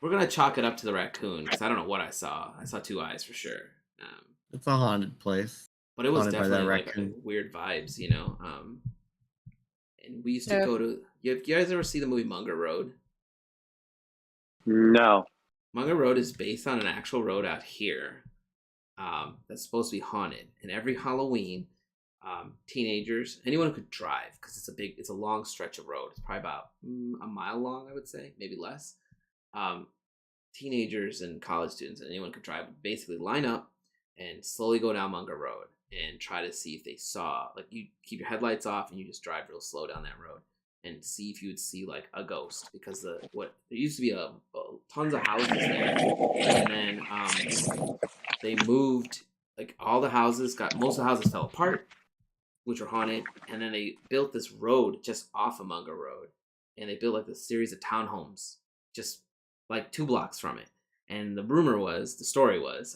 We're gonna chalk it up to the raccoon because I don't know what I saw. I saw 2 eyes for sure. It's a haunted place. But it was Haunted by that definitely like raccoon. weird vibes, you know. And we used to Yeah. go to. You guys ever see the movie Munger Road? No. Munger Road is based on an actual road out here that's supposed to be haunted. And every Halloween, teenagers, anyone who could drive, because it's a long stretch of road. It's probably about a mile long, I would say, maybe less. Teenagers and college students and anyone could drive would basically line up and slowly go down Munger Road and try to see if they saw, like, you keep your headlights off and you just drive real slow down that road and see if you would see like a ghost, because there used to be tons of houses there, and then they moved, like all the houses most of the houses fell apart, which were haunted, and then they built this road just off of Munger Road, and they built like this series of townhomes just like 2 blocks from it. And the story was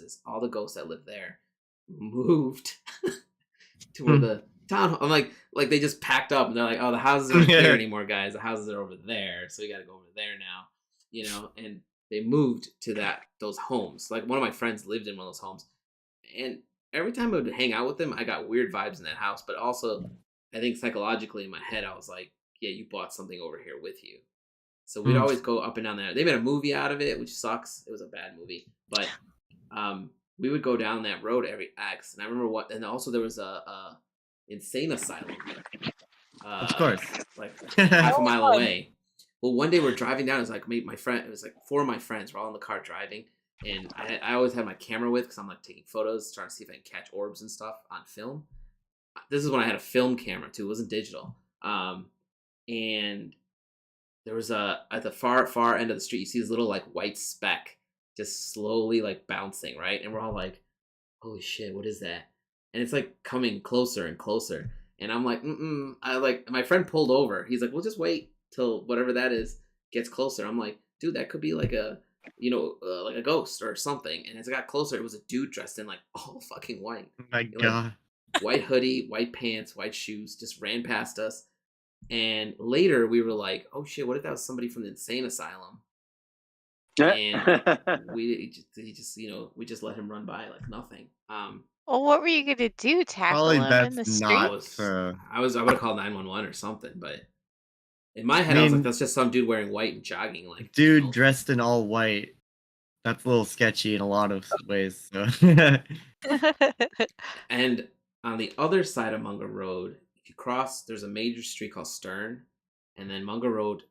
is all the ghosts that lived there moved to where the town. I'm like they just packed up and they're like, oh, the houses aren't here anymore, guys. The houses are over there, so we got to go over there now, you know. And they moved to those homes. Like one of my friends lived in one of those homes, and every time I would hang out with them, I got weird vibes in that house. But also, I think psychologically in my head, I was like, yeah, you brought something over here with you. So we'd always go up and down there. They made a movie out of it, which sucks. It was a bad movie, but we would go down that road every X. And I remember and also there was a insane asylum, Of course. like half a Oh, mile fun. away. Well, one day we're driving down. It was like my friend. It was like 4 of my friends were all in the car driving, and I always had my camera with because I'm like taking photos, trying to see if I can catch orbs and stuff on film. This is when I had a film camera too. It wasn't digital. And there was at the far end of the street, you see this little like white speck just slowly like bouncing, right? And we're all like, holy shit, what is that? And it's like coming closer and closer. And I'm like, my friend pulled over. He's like, we'll just wait till whatever that is gets closer. I'm like, dude, that could be like a ghost or something. And as it got closer, it was a dude dressed in like all fucking white. My God. White hoodie, white pants, white shoes, just ran past us. And later we were like, oh shit, what if that was somebody from the insane asylum? And we just let him run by like nothing. Well, what were you gonna do? Tackle Probably him in the that's street? not. I would have called 911 or something, but in my head I was like, that's just some dude wearing white and jogging. Like, Dude dressed in all white. That's a little sketchy in a lot of ways. So. And on the other side of Munger Road, if you cross, there's a major street called Stern, and then Munger Road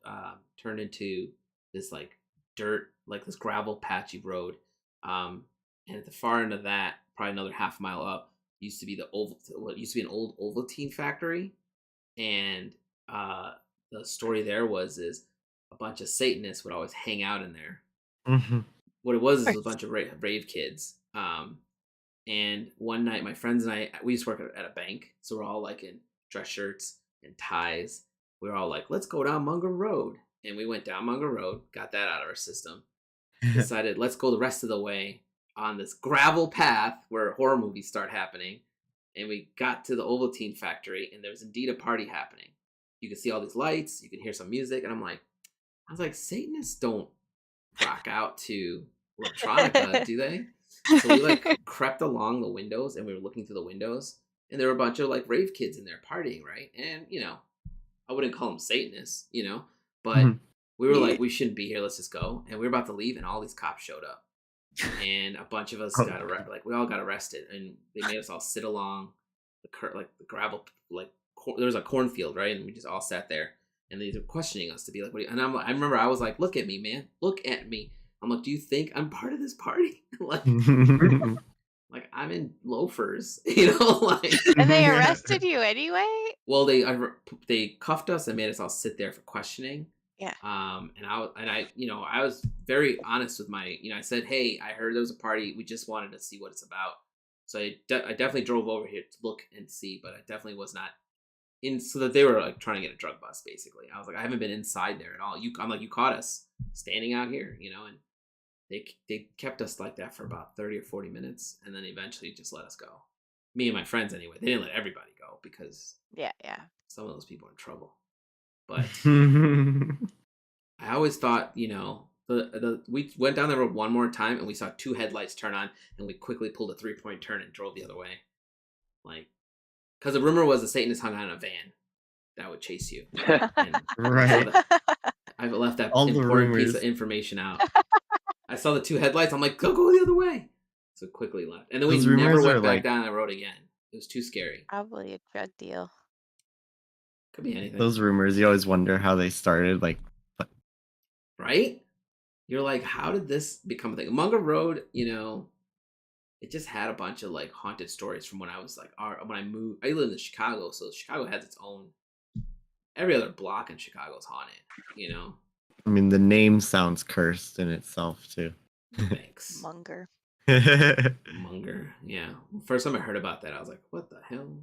turned into this like dirt, like this gravel patchy road. And at the far end of that, probably another half mile up, used to be what used to be an old Ovaltine factory, and the story there is a bunch of Satanists would always hang out in there. Mm-hmm. What it was a bunch of rave kids. And one night, my friends and I, we used to work at a bank, so we're all like in dress shirts and ties. We were all like, let's go down Munger Road. And we went down Munger Road, got that out of our system, decided let's go the rest of the way on this gravel path where horror movies start happening. And we got to the Ovaltine factory, and there was indeed a party happening. You could see all these lights, you can hear some music, and I was like, Satanists don't rock out to electronica, do they? So we like crept along the windows, and we were looking through the windows, and there were a bunch of like rave kids in there partying, right? And I wouldn't call them Satanists, but we were like, we shouldn't be here. Let's just go. And we were about to leave, and all these cops showed up, and a bunch of us got arrested. Like we all got arrested, and they made us all sit along the gravel, like there was a cornfield, right? And we just all sat there, and they were questioning us to be like, "What?" And I remember I was like, "Look at me, man! Look at me!" I'm like, do you think I'm part of this party? like I'm in loafers, like. And they arrested you anyway? Well, they cuffed us and made us all sit there for questioning. Yeah. And I was very honest with my, I said, hey, I heard there was a party. We just wanted to see what it's about. So I definitely drove over here to look and see, but I definitely was not in. So that they were like trying to get a drug bust, basically. I was like, I haven't been inside there at all. I'm like, you caught us standing out here, and. They kept us like that for about 30 or 40 minutes, and then eventually just let us go. Me and my friends, anyway. They didn't let everybody go because yeah, some of those people are in trouble. But I always thought, we went down the road one more time, and we saw two headlights turn on, and we quickly pulled a 3-point turn and drove the other way. Like, because the rumor was the Satanist hung out in a van that would chase you. And right. I've left that All important piece of information out. I saw the two headlights. I'm like, go the other way. So quickly left. And then we never went back down that road again. It was too scary. probably a drug deal. Could be anything. Those rumors, you always wonder how they started. Like, right? You're like, how did this become a thing? Munger Road, it just had a bunch of like haunted stories from when I was like, when I moved. I lived in Chicago, so Chicago has its own. Every other block in Chicago is haunted, I mean, the name sounds cursed in itself too. Thanks. Munger. Munger, yeah. First time I heard about that, I was like, what the hell?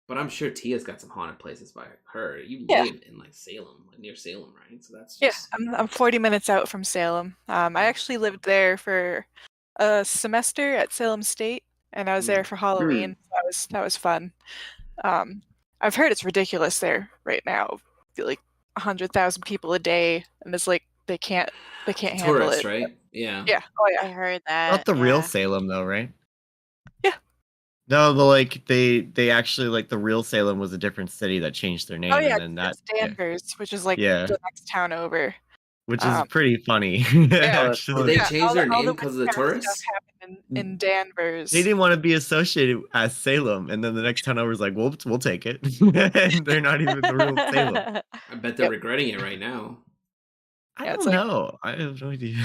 But I'm sure Tia's got some haunted places by her. You live in like Salem, like near Salem, right? So that's just... Yeah, I'm 40 minutes out from Salem. I actually lived there for a semester at Salem State, and I was there for Halloween. That was fun. I've heard it's ridiculous there right now. I feel like 100,000 people a day, and it's like they can't handle tourists, it. Right? Yeah. Yeah. Oh yeah. I heard that. Not the real Salem though, right? Yeah. No, they actually like the real Salem was a different city that changed their name. Oh yeah, and then it's Danvers, which is like the next town over. Which is pretty funny. Did they change their name because of the tourists? Stuff happened in Danvers. They didn't want to be associated as Salem, and then the next town over was like, "Well, we'll take it." And they're not even the real Salem. I bet they're regretting it right now. I don't know. I have no idea.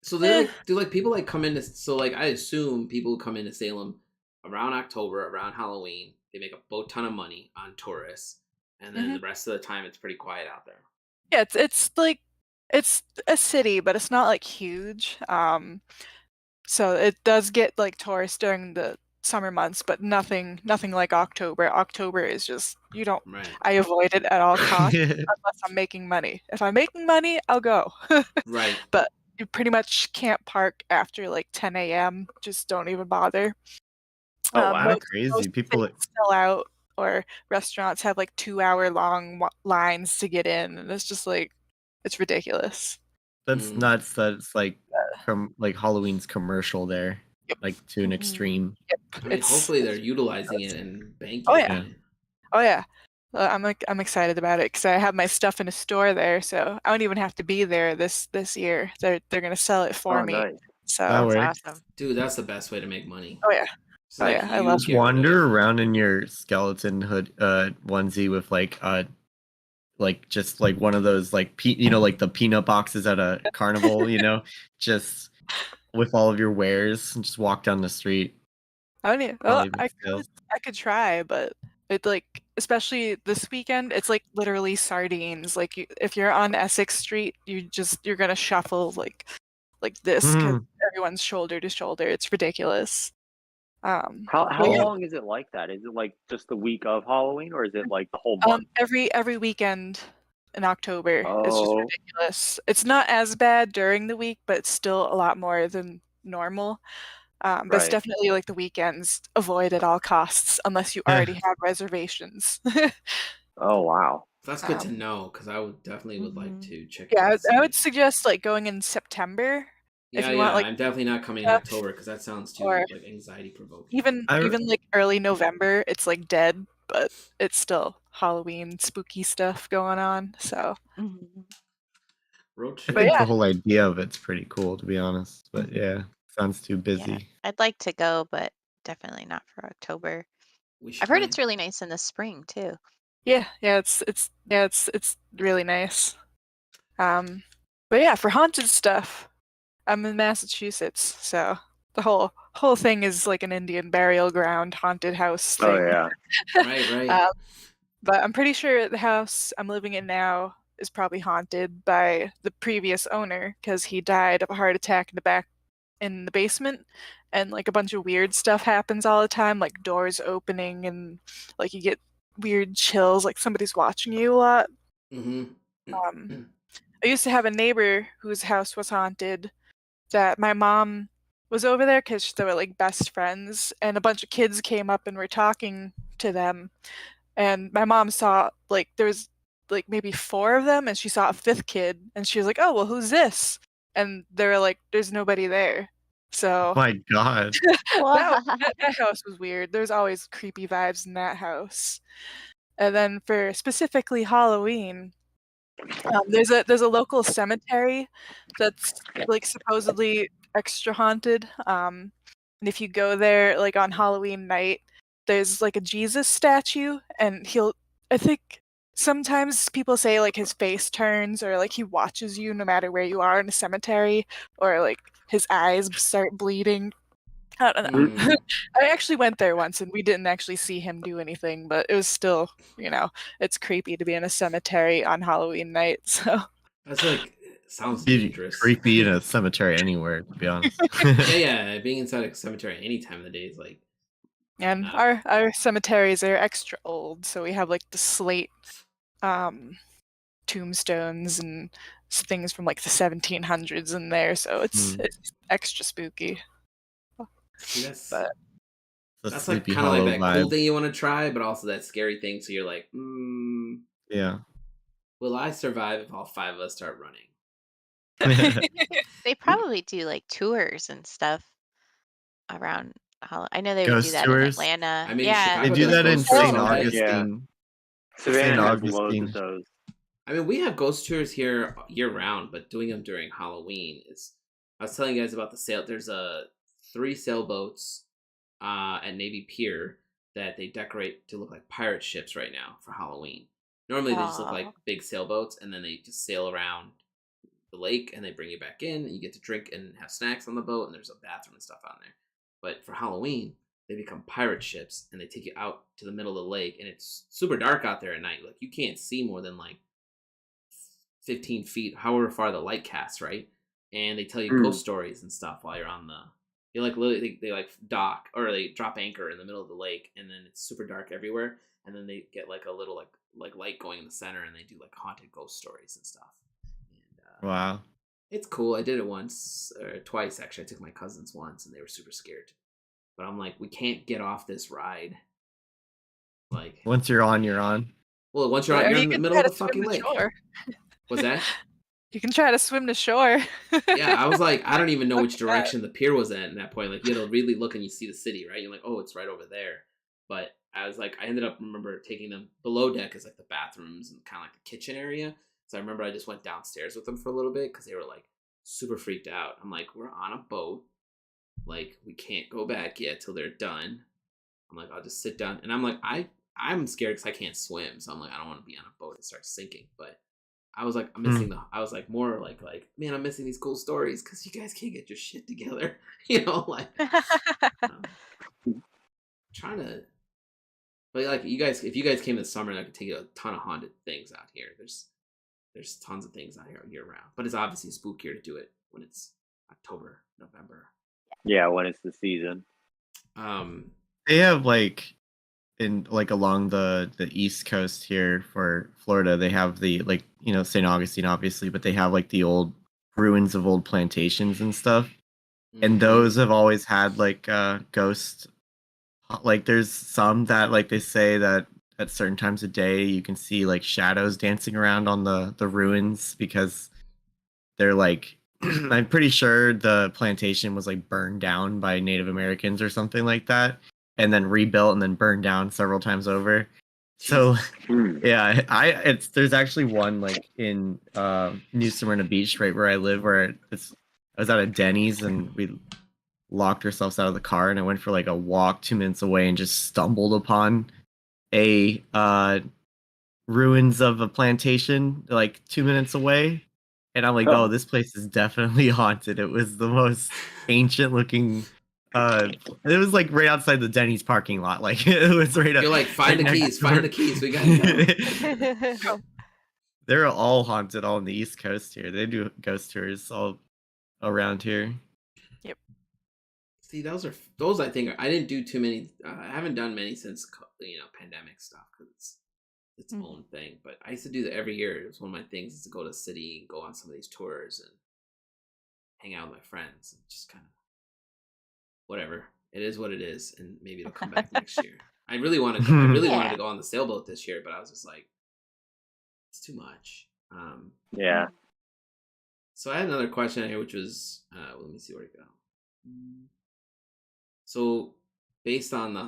So do people like come into? So like I assume people come into Salem around October, around Halloween. They make a boat ton of money on tourists, and then the rest of the time it's pretty quiet out there. Yeah, it's like. It's a city, but it's not like huge. So it does get like tourists during the summer months, but nothing like October. October is just you don't. Right. I avoid it at all costs unless I'm making money. If I'm making money, I'll go. Right. But you pretty much can't park after like 10 a.m. Just don't even bother. Oh wow, crazy people still out, or restaurants have like 2-hour long lines to get in, and it's just like. It's ridiculous. That's nuts. That's like Halloween's commercial there, like to an extreme. Yep. I mean, hopefully they're utilizing it and banking. Oh yeah. on it. Oh yeah. I'm excited about it because I have my stuff in a store there, so I don't even have to be there this year. They're gonna sell it for Oh, me. nice. So That That's works. awesome. Dude, that's the best way to make money. oh yeah, It's oh like yeah, I you love Just get rid wander of around in your skeleton hood onesie with like just like one of those like like the peanut boxes at a carnival, just with all of your wares and just walk down the street. I don't even, well, Probably make sales. I could try, but it like especially this weekend, it's like literally sardines. Like if you're on Essex Street, you're gonna shuffle like this because Mm. everyone's shoulder to shoulder. It's ridiculous. How But yeah, long is it like that? Is it like just the week of Halloween, or is it like the whole month? every weekend in October, it's just Oh, ridiculous. It's not as bad during the week, but it's still a lot more than normal. But it's right. definitely like the weekends avoid at all costs unless you already have reservations. Oh, wow. That's good to Um, know because I would definitely would like Mhm. to check yeah, out. I would suggest like going in September if Yeah, you yeah. want like I'm definitely not coming in stuff, October because that sounds too or like anxiety provoking. I even like early November. It's like dead, but it's still Halloween spooky stuff going on. So, Mhm. Road I but trip. think yeah, the whole idea of it's pretty cool, to be honest. But yeah, sounds too Yeah, busy. I'd like to go, but definitely not for October. We should I've heard plan. it's really nice in the spring too. yeah, it's really nice. But yeah, for haunted stuff, I'm in Massachusetts, so the whole thing is like an Indian burial ground haunted house Oh, thing. yeah. Right. Um, but I'm pretty sure the house I'm living in now is probably haunted by the previous owner because he died of a heart attack in the basement, and like a bunch of weird stuff happens all the time, like doors opening and like you get weird chills, like somebody's watching you a lot. Um, Mm-hmm. I used to have a neighbor whose house was haunted that my mom was over there because they were like best friends, and a bunch of kids came up and were talking to them. And my mom saw like there was like maybe four of them, and she saw a fifth kid, and she was like, "Oh, well, who's this?" And they were like, "There's nobody there." So My God. that house was weird. There's always creepy vibes in that house. And then for specifically Halloween, there's a local cemetery that's like supposedly extra haunted. And if you go there like on Halloween night, there's like a Jesus statue, and I think sometimes people say like his face turns or like he watches you no matter where you are in a cemetery, or like his eyes start bleeding. I don't know. Mm. I actually went there once and we didn't actually see him do anything, but it was still, it's creepy to be in a cemetery on Halloween night. So That's like sounds Be dangerous. creepy in a cemetery anywhere, to be honest. yeah. Being inside a cemetery any time of the day is like. and Nah. our cemeteries are extra old, so we have like the slate tombstones and things from like the 1700s in there, so it's extra spooky. See, that's But The that's like Sleepy kind of like Hollow that cool vibe. thing you want to try, but also that scary thing. So you're like, Yeah. will I survive if all five of us start running? They probably do like tours and stuff around. I know they would do Ghost that in tours. Atlanta. I mean, Yeah, They Chicago do does that in ghost tours St. all day. Augustine. Savannah St. has loads Augustine. of those. I mean, we have ghost tours here year round, but doing them during Halloween is. I was telling you guys about the sail. There's 3 sailboats at Navy Pier that they decorate to look like pirate ships right now for Halloween. Normally they just look like Aw. big sailboats, and then they just sail around the lake, and they bring you back in, and you get to drink and have snacks on the boat, and there's a bathroom and stuff on there. But for Halloween, they become pirate ships, and they take you out to the middle of the lake, and it's super dark out there at night. Like you can't see more than like 15 feet, however far the light casts, right? And they tell you ghost stories and stuff while you're on the. You like literally they like dock or they drop anchor in the middle of the lake, and then it's super dark everywhere, and then they get like a little like light going in the center, and they do like haunted ghost stories and stuff. And Wow. it's cool. I did it once or twice actually. I took my cousins once, and they were super scared. But I'm like, we can't get off this ride. Like Once you're on, you're on. well, once you're or out, you're you in the can middle try of to the swim fucking to lake. shore. What's that? You can try to swim to shore. Yeah, I was like, I don't even know which Look at that. direction the pier was at that point. Like, you had to really look and you see the city, right? You're like, oh, it's right over there. But I ended up remember taking them below deck as like the bathrooms and kind of like the kitchen area. So I remember I just went downstairs with them for a little bit because they were like super freaked out. I'm like, we're on a boat, like we can't go back yet till they're done. I'm like, I'll just sit down, and I'm like, I'm scared because I can't swim, so I'm like, I don't want to be on a boat and start sinking. But I was like, I'm missing I was like more like man, I'm missing these cool stories because you guys can't get your shit together, like trying to. But like you guys, if you guys came this summer, I could take you a ton of haunted things out here. There's tons of things out here year round, but it's obviously spookier to do it when it's October, November. Yeah, when it's the season. They have like along the East Coast here for Florida, they have the St. Augustine obviously, but they have like the old ruins of old plantations and stuff. Mm-hmm. And those have always had like ghost, like there's some that like they say that at certain times of day you can see like shadows dancing around on the ruins because they're like I'm pretty sure the plantation was like burned down by Native Americans or something like that, and then rebuilt and then burned down several times over. So yeah, there's actually one like in New Smyrna Beach, right where I live, where I was at a Denny's and we locked ourselves out of the car and I went for like a walk 2 minutes away and just stumbled upon a ruins of a plantation like 2 minutes away. And I'm like, oh, this place is definitely haunted. It was the most ancient looking. It was like right outside the Denny's parking lot. Like it was right up. You're like, find the keys. We gotta go. They're all haunted all on the East Coast here. They do ghost tours all around here. Yep. See, those I think I didn't do too many. I haven't done many since pandemic stuff because it's its own thing. But I used to do that every year. It was one of my things is to go to the city, go on some of these tours, and hang out with my friends. And just kind of whatever. It is what it is, and maybe it'll come back next year. I really wanted to go on the sailboat this year, but I was just like, it's too much. Yeah. So I had another question here, which was, let me see where to go. So, based on the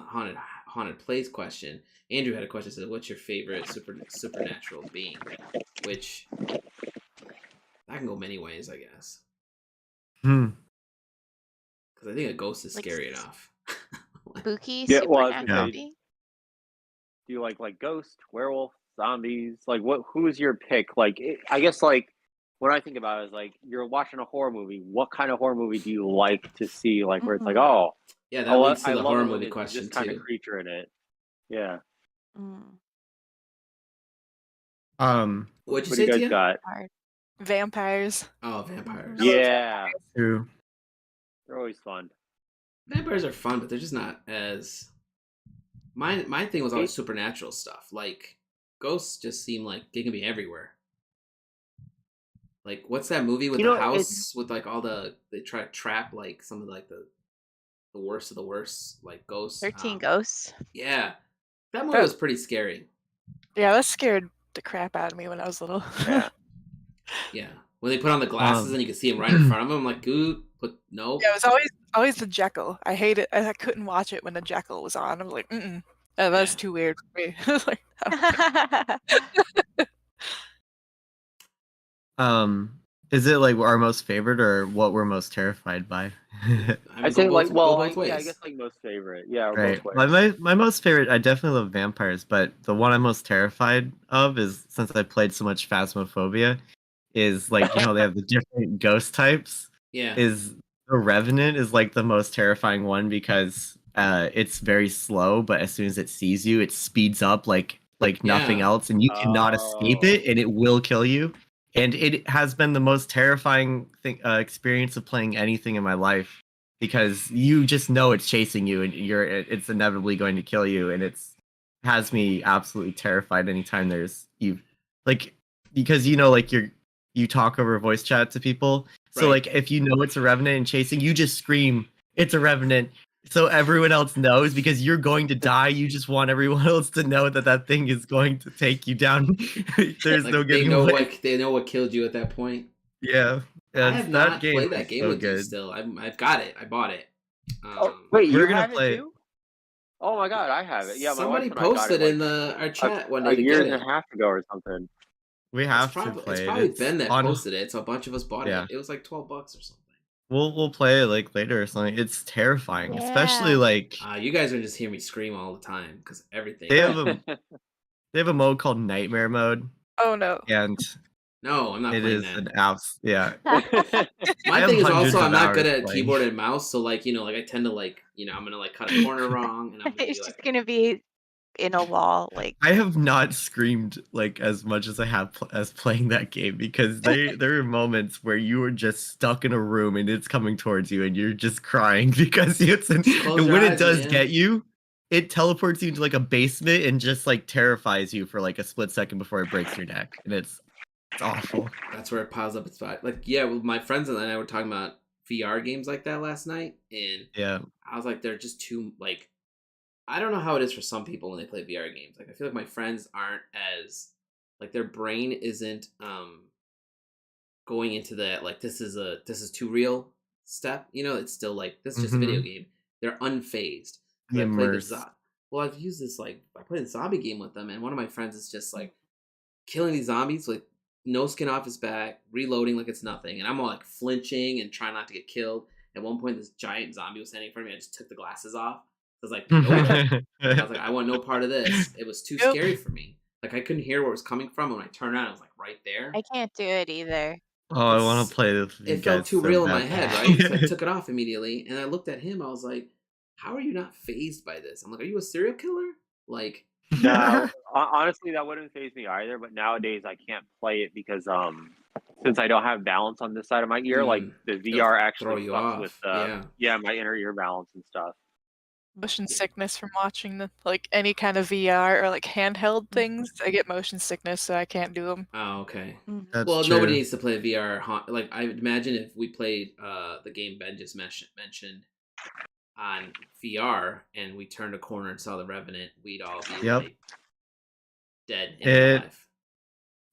haunted place question, Andrew had a question that said, "What's your favorite supernatural being?" Which that can go many ways, I guess. Because I think a ghost is scary enough. Spooky supernatural being. Do you like ghost, werewolf, zombies? Like who's your pick? Like I guess like when I think about it, is like you're watching a horror movie. What kind of horror movie do you like to see? Like where it's like, oh, yeah, that leads to the horror movie question this kind of creature in it. Yeah. What'd you say, Tia? Got? Vampires. Oh, vampires. Yeah. True. They're always fun. Vampires are fun, but they're just not as. My thing was always supernatural stuff. Like ghosts just seem like they can be everywhere. Like what's that movie with the house with like all they try to trap like some of like the worst of the worst like ghosts. 13 Ghosts. Yeah, that movie was pretty scary. Yeah, that scared the crap out of me when I was little. Yeah, when they put on the glasses and you can see him right in front of him, I'm like, ooh, but no. Yeah, it was always the Jekyll. I hate it. I couldn't watch it when the Jekyll was on. I was like, that's too weird for me. Like, is it like our most favorite or what we're most terrified by? I'd say like, I guess like most favorite. Yeah, right. My most favorite, I definitely love vampires, but the one I'm most terrified of is, since I played so much Phasmophobia, is like, they have the different ghost types. Yeah. Is the Revenant is like the most terrifying one because it's very slow, but as soon as it sees you, it speeds up like nothing else, and you cannot escape it, and it will kill you. And it has been the most terrifying experience of playing anything in my life because you just know it's chasing you and it's inevitably going to kill you, and has me absolutely terrified anytime there's because you talk over voice chat to people. So like if you know it's a Revenant and chasing, you just scream, "It's a Revenant." So everyone else knows, because you're going to die. You just want everyone else to know that thing is going to take you down. There's no getting away. They know what killed you at that point. Yeah. I have not played that game with you still. I've got it. I bought it. Wait, you have it too? Oh my god, I have it. Yeah, my wife Somebody and I got posted it like in our chat one day a to year get and a it. half ago or something. We have to It's play it. probably It's Ben that on. posted it, so a bunch of us bought Yeah. it. It was like $12 or something. We'll play it like later or something. It's terrifying, especially Yeah. like You guys are just hear me scream all the time because everything. they have a mode called Nightmare Mode, Oh no. and No, I'm not it playing is that. an apps. Yeah, My have thing is hundreds also of I'm not good hours at playing. keyboard and mouse, so like like I tend to I'm gonna like cut a corner wrong, and I'm gonna It's be just like, gonna be in a wall, like I have not screamed like as much as I have as playing that game because there are moments where you are just stuck in a room and it's coming towards you and you're just crying because close and your when it eyes, does man. get you, it teleports you into like a basement and just like terrifies you for like a split second before it breaks your neck, and it's awful. That's where it piles up its spot. Like well, my friends and I were talking about VR games like that last night, and Yeah. I was like, they're just too like. I don't know how it is for some people when they play VR games. Like I feel like my friends aren't as like their brain isn't going into that like this is too real step. It's still like this is just a video game. They're unfazed. I played this. Well, I've used this I played a zombie game with them, and one of my friends is just like killing these zombies with no skin off his back, reloading like it's nothing, and I'm all like flinching and trying not to get killed. At one point, this giant zombie was standing in front of me. I just took the glasses off. I was like, nope. I was like, I want no part of this. It was too scary for me. Like I couldn't hear where it was coming from. When I turned around, it was like right there. I can't do it either. Oh, I want to play this with you It felt guys too so real in my bad. head, right? So I took it off immediately, and I looked at him. I was like, "How are you not fazed by this?" I'm like, "Are you a serial killer?" Like, No, honestly, that wouldn't faze me either. But nowadays, I can't play it because since I don't have balance on this side of my ear, like the VR throw actually you fucks off. with Yeah. my inner ear balance and stuff. Motion sickness from watching like any kind of VR or like handheld things. I get motion sickness, so I can't do them. Oh, okay. That's Well, true. nobody needs to play VR. Like I would imagine if we played the game Ben just mentioned on VR and we turned a corner and saw the Revenant, we'd all be like dead in real life.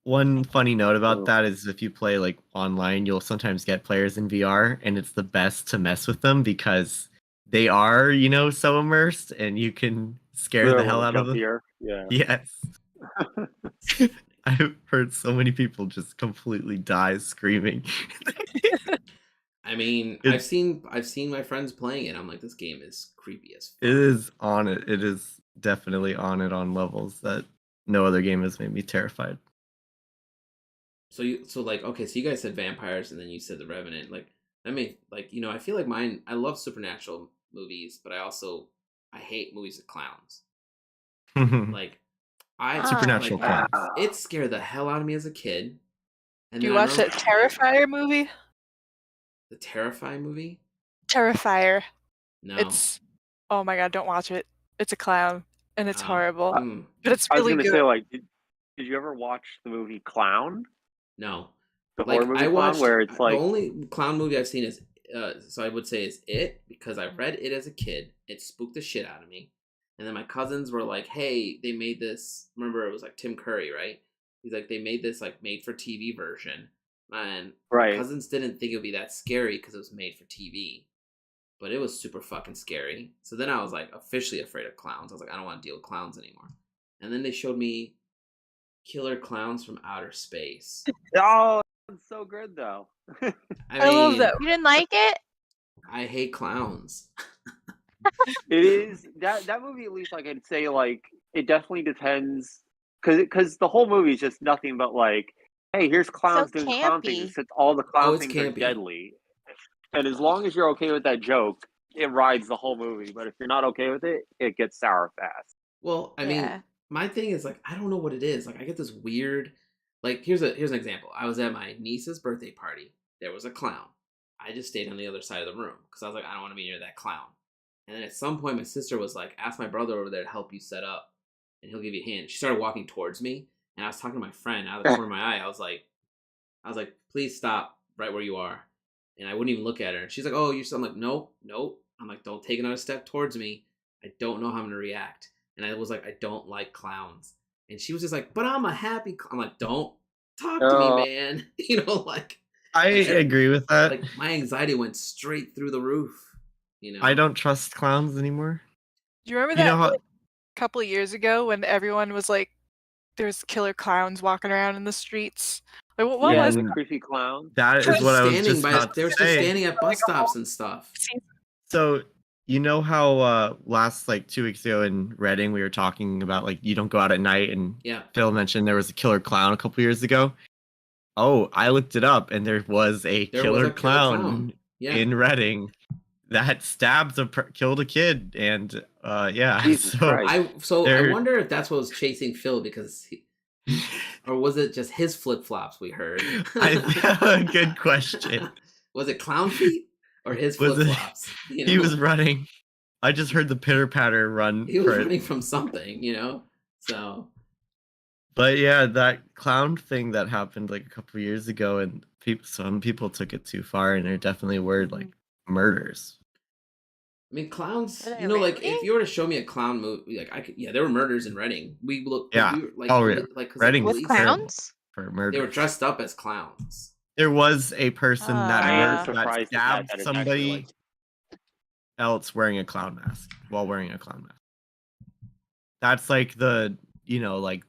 One funny note about that is if you play like online, you'll sometimes get players in VR, and it's the best to mess with them because they are, so immersed, and you can scare the hell out of them. Yeah. Yes. I've heard so many people just completely die screaming. I mean, I've seen my friends playing it. I'm like, this game is creepy as fuck. It is on it. It is definitely on it on levels that no other game has made me terrified. So you guys said vampires and then you said the Revenant. Like, I mean, like, I feel like I love supernatural movies, but I hate movies with clowns. Like, Supernatural clowns. It scared the hell out of me as a kid. And Do you watch that Terrifier movie? The Terrify movie? Terrifier. No. Oh my god, don't watch it. It's a clown and it's horrible. But it's I was really gonna good. say, like, did you ever watch the movie Clown? No. The horror movie Clown, where it's like the only clown movie I've seen is so I would say is It, because I read it as a kid. It spooked the shit out of me. And then my cousins were like, "Hey, they made this." Remember, it was like Tim Curry, right? He's like, they made this like made for TV version, and my cousins didn't think it would be that scary because it was made for TV, but it was super fucking scary. So then I was like officially afraid of clowns. I was like, I don't want to deal with clowns anymore. And then they showed me Killer Clowns from Outer Space. Oh, that's so good though. I love that. You didn't like it? I hate clowns. It is that movie, at least, like, I'd say, like, it definitely depends, because the whole movie is just nothing but like, hey, here's clowns doing clown things, except all the clown things are deadly. And as long as you're okay with that joke, it rides the whole movie. But if you're not okay with it, it gets sour fast. Well, I mean, my thing is like, I don't know what it is. Like, I get this weird, like, here's an example. I was at my niece's birthday party. There was a clown. I just stayed on the other side of the room because I was like, I don't want to be near that clown. And then at some point, my sister was like, ask my brother over there to help you set up, and he'll give you a hand. She started walking towards me, and I was talking to my friend out of the corner of my eye. I was like, please stop right where you are. And I wouldn't even look at her. And she's like, oh, you're still. I'm like, nope. I'm like, don't take another step towards me. I don't know how I'm going to react. And I was like, I don't like clowns. And she was just like, but I'm a happy I'm like, don't talk to me, man. I agree with that. Like, my anxiety went straight through the roof. I don't trust clowns anymore. Do you remember You that know how like, couple of years ago when everyone was like, there's killer clowns walking around in the streets? Like, what Yeah, was the and creepy clown. that They're is just what I was standing just by. about to They're just say. standing at bus like a whole stops and stuff. season? So you know how last like 2 weeks ago in Reading we were talking about like you don't go out at night, and Yeah. Phil mentioned there was a killer clown a couple years ago. Oh, I looked it up, and there was a There killer was a killer clown clown. Yeah. in Reading that killed a kid, and yeah. Jesus Christ. I There- wonder if that's what was chasing Phil or was it just his flip flops we heard? Good question. Was it clown feet or his Was flip it- flops? He was running. I just heard the pitter patter run. He was for it. running from something, So But yeah, that clown thing that happened like a couple years ago, and some people took it too far, and there definitely were like murders. I mean, clowns. Were they Like if really? you were to show me a clown movie, like I could. Yeah, there were murders in Reading. We looked. Yeah. We were, like, Oh, yeah. like 'cause Reading the With police, terrible. clowns? For murder. they were dressed up as clowns. There was a person that I am am surprised at that stabbed it's somebody actually, else wearing a clown mask while wearing a clown mask. That's like like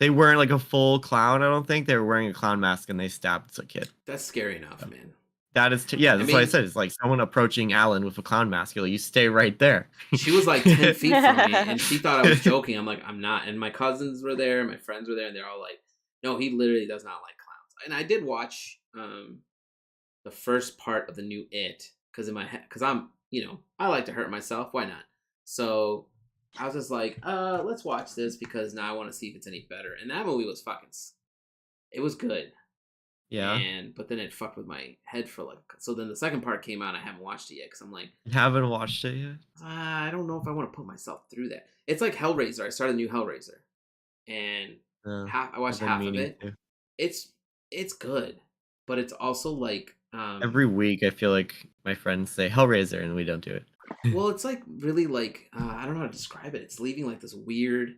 they weren't like a full clown. I don't think they were wearing a clown mask and they stabbed a kid. That's scary enough, man. That is, that's what I said. It's like someone approaching Alan with a clown mask. You're like, you stay right there. She was like 10 feet from me, and she thought I was joking. I'm like, I'm not. And my cousins were there, my friends were there, and they're all like, no, he literally does not like clowns. And I did watch the first part of the new It, because in my head, because I'm, I like to hurt myself. Why not? So I was just like, let's watch this because now I want to see if it's any better. And that movie was it was good. Yeah. But then it fucked with my head for like. So then the second part came out. I haven't watched it yet because I'm like, You haven't watched it yet? I don't know if I want to put myself through that. It's like Hellraiser. I started a new Hellraiser, and I watched I've been half of meaning it. to. It's good, but it's also like Every week I feel like my friends say Hellraiser and we don't do it. well, it's like really like I don't know how to describe it. It's leaving like this weird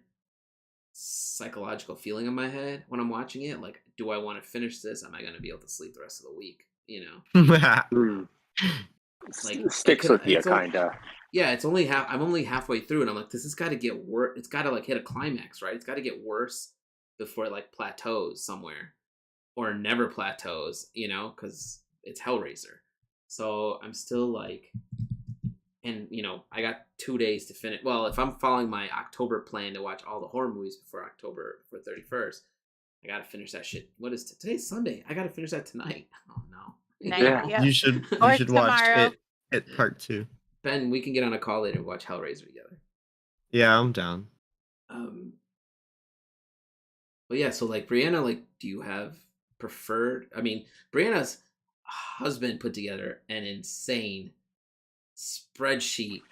psychological feeling in my head when I'm watching it. Like, do I want to finish this? Am I going to be able to sleep the rest of the week? Like sticks with you, kind of. Yeah, I'm only halfway through, and I'm like, this has got to get worse. It's got to like hit a climax, right? It's got to get worse before it like plateaus somewhere, or never plateaus, because it's Hellraiser. So I'm still like, and I got 2 days to finish. Well, if I'm following my October plan to watch all the horror movies before October 31st, I got to finish that shit. What is today's Sunday? I got to finish that tonight. Oh no. Yeah. You should Or watch tomorrow. it part 2. Ben, we can get on a call later and watch Hellraiser together. Yeah, I'm down. But yeah, so like Briana, like, do you have preferred? I mean, Brianna's husband put together an insane spreadsheet,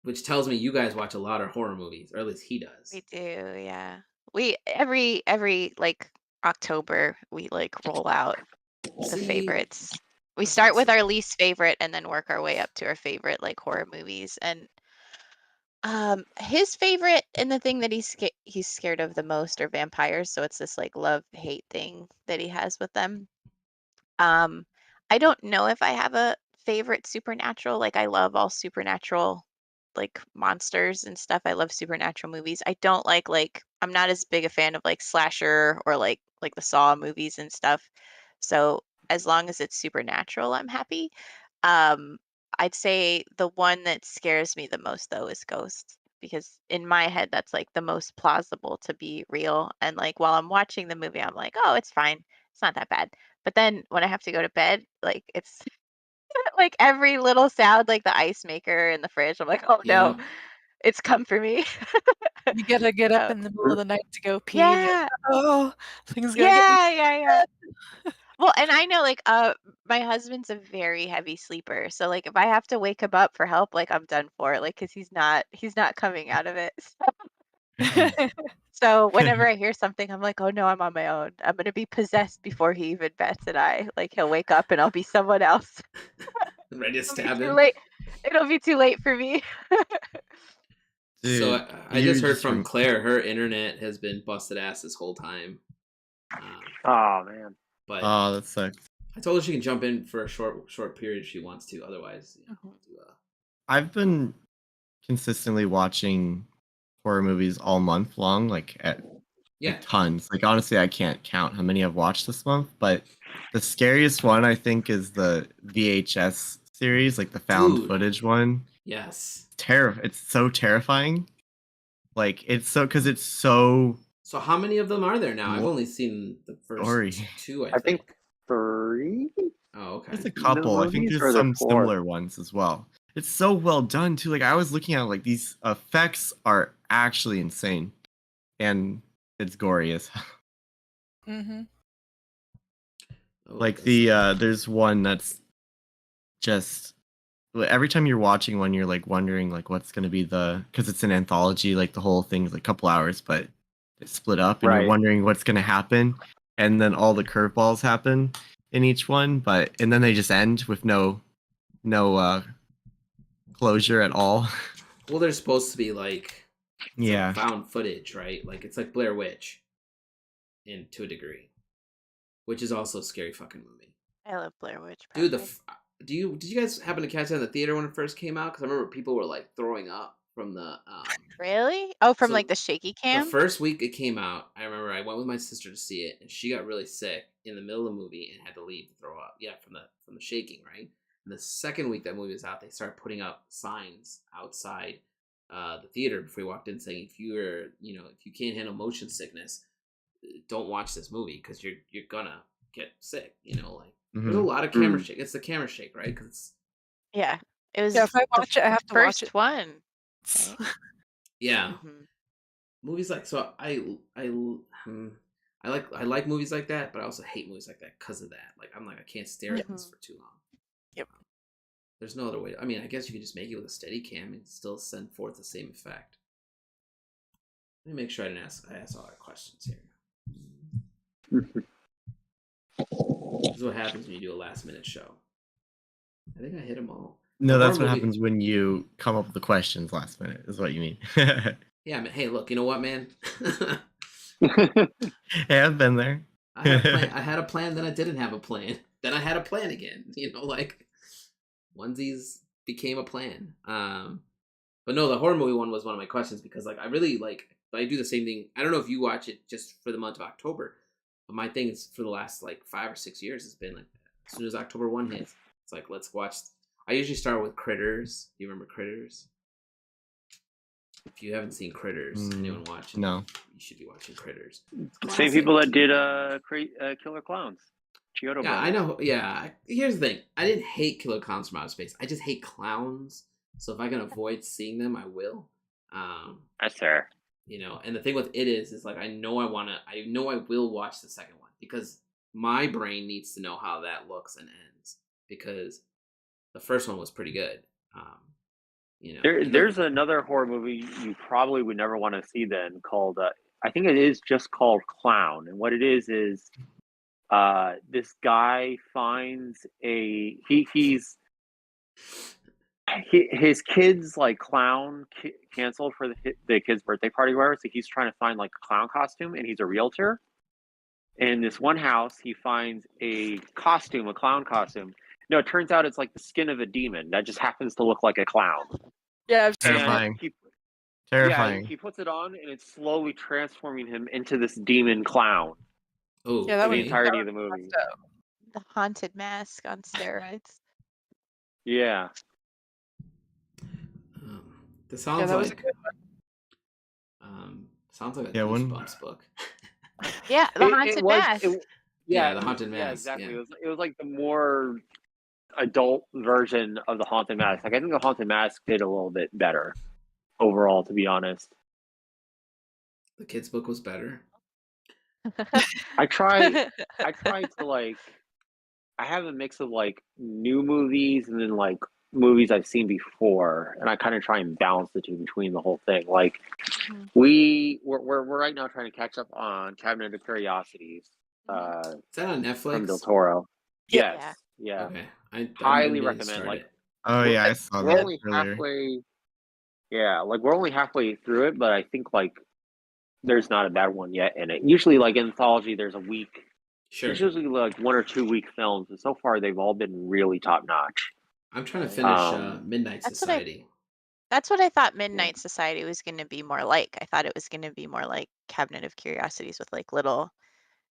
which tells me you guys watch a lot of horror movies, or at least he does. We do, yeah. We every like October we like roll out the See? favorites. We That's start with awesome. our least favorite and then work our way up to our favorite like horror movies. And his favorite and the thing that he's scared of the most are vampires, so it's this like love-hate thing that he has with them. I don't know if I have a favorite supernatural. Like I love all supernatural like monsters and stuff. I love supernatural movies. I don't like I'm not as big a fan of like slasher or like the Saw movies and stuff. So as long as it's supernatural, I'm happy. I'd say the one that scares me the most though is Ghost, because in my head that's like the most plausible to be real. And like while I'm watching the movie, I'm like, oh, it's fine. It's not that bad. But then when I have to go to bed, like it's like every little sound, like the ice maker in the fridge, I'm like, oh no, Yeah. it's come for me. You gotta get up So, in the middle of the night to go pee. And you're yeah, like, oh, things gonna get me. yeah. Well, and I know like my husband's a very heavy sleeper. So like if I have to wake him up for help, like I'm done for, like cuz he's not coming out of it. So whenever I hear something, I'm like, oh no, I'm on my own. I'm going to be possessed before he even bets an eye. Like he'll wake up and I'll be someone else. Ready to It'll be stab too him. late. It'll be too late for me. Dude, So I you just heard from rem- Claire, her internet has been busted ass this whole time. Oh man. But Oh, that sucks. I told her she can jump in for a short period if she wants to. Otherwise, Mhm. we'll do, I've been consistently watching horror movies all month long, like tons. Like honestly, I can't count how many I've watched this month, but the scariest one I think is the VHS series, like the found footage one. Yes. It's so terrifying. Like it's so because it's so. So how many of them are there now? I've only seen the first two. I think 3. Oh, okay. There's a couple. I think there's some similar ones as well. It's so well done too. Like I was looking at it, like these effects are actually insane, and it's gory as hell. Mm-hmm. Like there's one that's just every time you're watching one, you're like wondering like what's gonna be because it's an anthology, like the whole thing's like a couple hours, but it's split up, and you're wondering what's gonna happen, and then all the curveballs happen in each one, and then they just end with no closure at all. Well, they're supposed to be like yeah, found footage, right? Like it's like Blair Witch, to a degree, which is also a scary fucking movie. I love Blair Witch. Dude, did you guys happen to catch that in the theater when it first came out? Because I remember people were like throwing up from the. Really? Oh, from like the shaky cam. The first week it came out, I remember I went with my sister to see it, and she got really sick in the middle of the movie and had to leave to throw up. Yeah, from the shaking, right? And the second week that movie was out, they started putting up signs outside the theater before we walked in, saying if you can't handle motion sickness, don't watch this movie because you're gonna get sick. There's a lot of camera shake. It's the camera shake, right? Because it was. Yeah, if I watch it, I have to watch first it. one. Right? Yeah, movies like I like movies like that, but I also hate movies like that because of that. Like I'm like I can't stare at this for too long. Yep. There's no other way. I mean, I guess you could just make it with a steady cam and still send forth the same effect. Let me make sure I ask all our questions here. This is what happens when you do a last minute show. I think I hit them all. No, that's what happens when you come up with the questions last minute, is what you mean. Yeah, man. Hey, look, you know what, man? Hey, I've been there. I had a plan, then I didn't have a plan. Then I had a plan again. Like onesies became a plan. But no, the horror movie one was one of my questions because like I really I do the same thing. I don't know if you watch it just for the month of October, but my thing is for the last like 5 or 6 years has been like as soon as October 1 hits, it's like let's watch. I usually start with Critters. Do you remember Critters? If you haven't seen Critters, anyone watching? No. You should be watching Critters. Same people that did Killer Clowns. Chiodo Yeah, Brothers. I know. Yeah, here's the thing. I didn't hate Killer Clowns from Outer Space. I just hate clowns. So if I can avoid seeing them, I will. That's fair. And the thing with it is like I know I will watch the second one because my brain needs to know how that looks and ends because the first one was pretty good. There's another horror movie you probably would never want to see then called I think it is just called Clown, and what it is this guy finds his kid's like clown canceled for the kid's birthday party or whatever, so he's trying to find like a clown costume, and he's a realtor. And in this one house, he finds a clown costume. No, it turns out it's like the skin of a demon that just happens to look like a clown. Yeah, I've seen Terrifying. Terrifying. Yeah, he puts it on, and it's slowly transforming him into this demon clown. Oh, yeah, that the entirety of the movie. The haunted mask on steroids. Yeah. This sounds that like was a good one. Sounds like a Goosebumps book. Yeah, the haunted mask. The haunted mask. Yeah, exactly. Yeah. It was like the more adult version of the haunted mask. Like I think the haunted mask did a little bit better overall, to be honest. The kids' book was better. I tried to like. I have a mix of like new movies and then like movies I've seen before, and I kind of try and balance the two between the whole thing. Like we're right now trying to catch up on Cabinet of Curiosities. Is that on Netflix? From Del Toro. Yes. Yeah. Okay. I highly recommend. Like, I saw that. We're only earlier. halfway. Yeah, like we're only halfway through it, but I think like there's not a bad one yet in it. Usually, like anthology, there's a week. Sure. It's usually like 1 or 2 week films, and so far they've all been really top notch. I'm trying to finish Midnight Society. That's what I thought Midnight Society was going to be more like. I thought it was going to be more like Cabinet of Curiosities with like little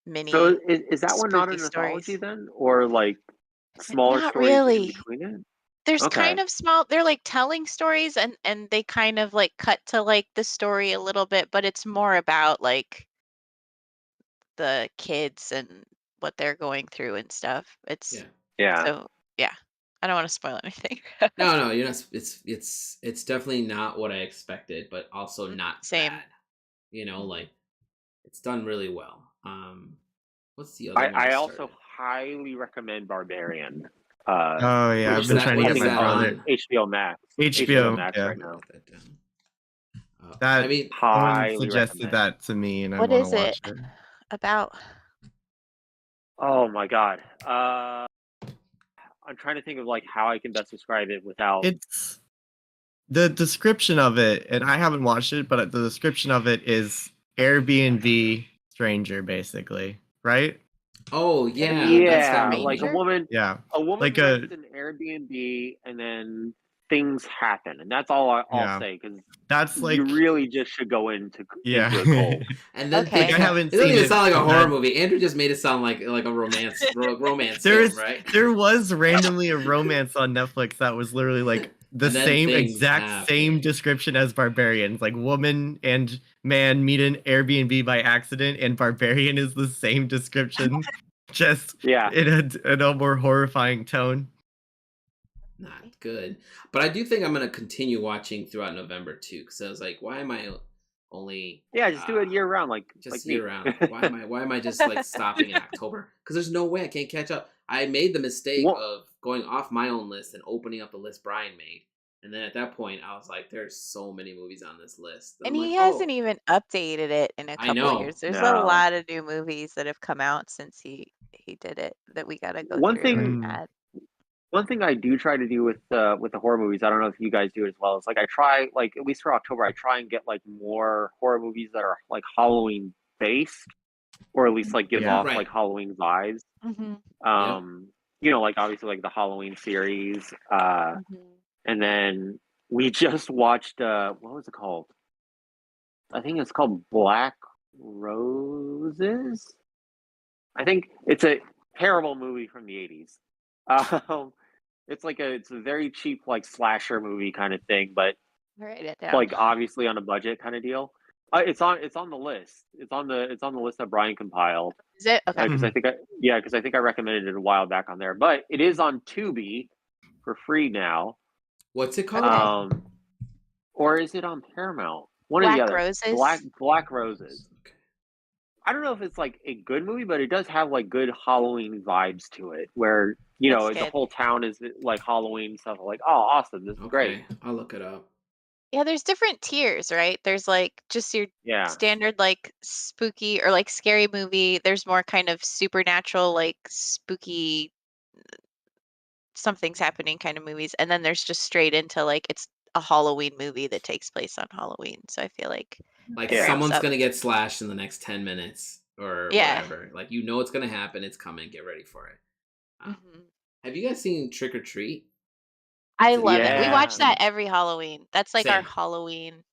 mini So is that one not spooky an anthology stories. then, or like smaller Not stories in really. between it? There's Okay. kind of small, they're like telling stories and they kind of like cut to like the story a little bit, but it's more about like the kids and what they're going through and stuff. It's Yeah. Yeah. so yeah. I don't want to spoil anything. No, you're not. It's definitely not what I expected, but also not Same. bad. You know, like it's done really well. What's the other one? I that also started? highly recommend Barbarian. Oh yeah, Which I've been that- trying to what get is my that brother. on? HBO Max. HBO, Max yeah. right now. Write that down. That I mean, someone Highly suggested recommend. that to me, and I What want to is it watch it. about? Oh my god. I'm trying to think of like how I can best describe it without. It's the description of it, and I haven't watched it, but the description of it is Airbnb stranger, basically, right? oh yeah, Airbnb that's that Yeah, meme. like stranger? Yeah, a woman like rents an Airbnb and then things happen, and that's all I'll Yeah. say because that's like you really just should go into yeah. it cold. And then Okay. things I haven't it doesn't seen even it, sound like a but horror that- movie. Andrew just made it sound like a romance romance There film, is right? there was randomly a romance on Netflix that was literally like the And then same things exact happen. same description as Barbarians. Like woman and man meet an Airbnb by accident, and Barbarian is the same description, just Yeah. in a more horrifying tone. Not good. But I do think I'm gonna continue watching throughout November too, because I was like, why am I only Yeah, just do it year round, like just me. year round? Why am I just like stopping in October? Because there's no way I can't catch up. I made the mistake Well- of going off my own list and opening up the list Brian made. And then at that point, I was like, "There's so many movies on this list." And I'm he like, hasn't even updated it in a I couple know. years. There's a No. lot of new movies that have come out since he did it that we gotta go One through thing- and add. One thing I do try to do with the horror movies, I don't know if you guys do it as well. Is like I try, like at least for October, I try and get like more horror movies that are like Halloween based, or at least like give Yeah. off Right. like Halloween vibes. You know, like obviously like the Halloween series. And then we just watched what was it called? I think it's called Black Roses. I think it's a terrible movie from the 80s. It's a very cheap like slasher movie kind of thing, but Write it down. like obviously on a budget kind of deal. It's on the list. It's on the list that Brian compiled. Is it? Okay. Because I think I recommended it a while back on there, but it is on Tubi for free now. What's it called? Okay. Or is it on Paramount? One or Black the other. Roses? Black Roses. Okay. I don't know if it's like a good movie, but it does have like good Halloween vibes to it, where you know That's the good. whole town is like Halloween stuff. Like, oh, awesome, this is great. Okay, I'll look it up. Yeah, there's different tiers, right? There's like just your Yeah, standard like spooky or like scary movie. There's more kind of supernatural, like spooky something's happening kind of movies. And then there's just straight into like it's a Halloween movie that takes place on Halloween. So I feel like Like it ramps someone's up. gonna get slashed in the next 10 minutes or Yeah. whatever. Like you know it's gonna happen. It's coming. Get ready for it. Mhm. Have you guys seen Trick or Treat? I love it. We Yeah. watch that every Halloween. That's like our Same. Halloween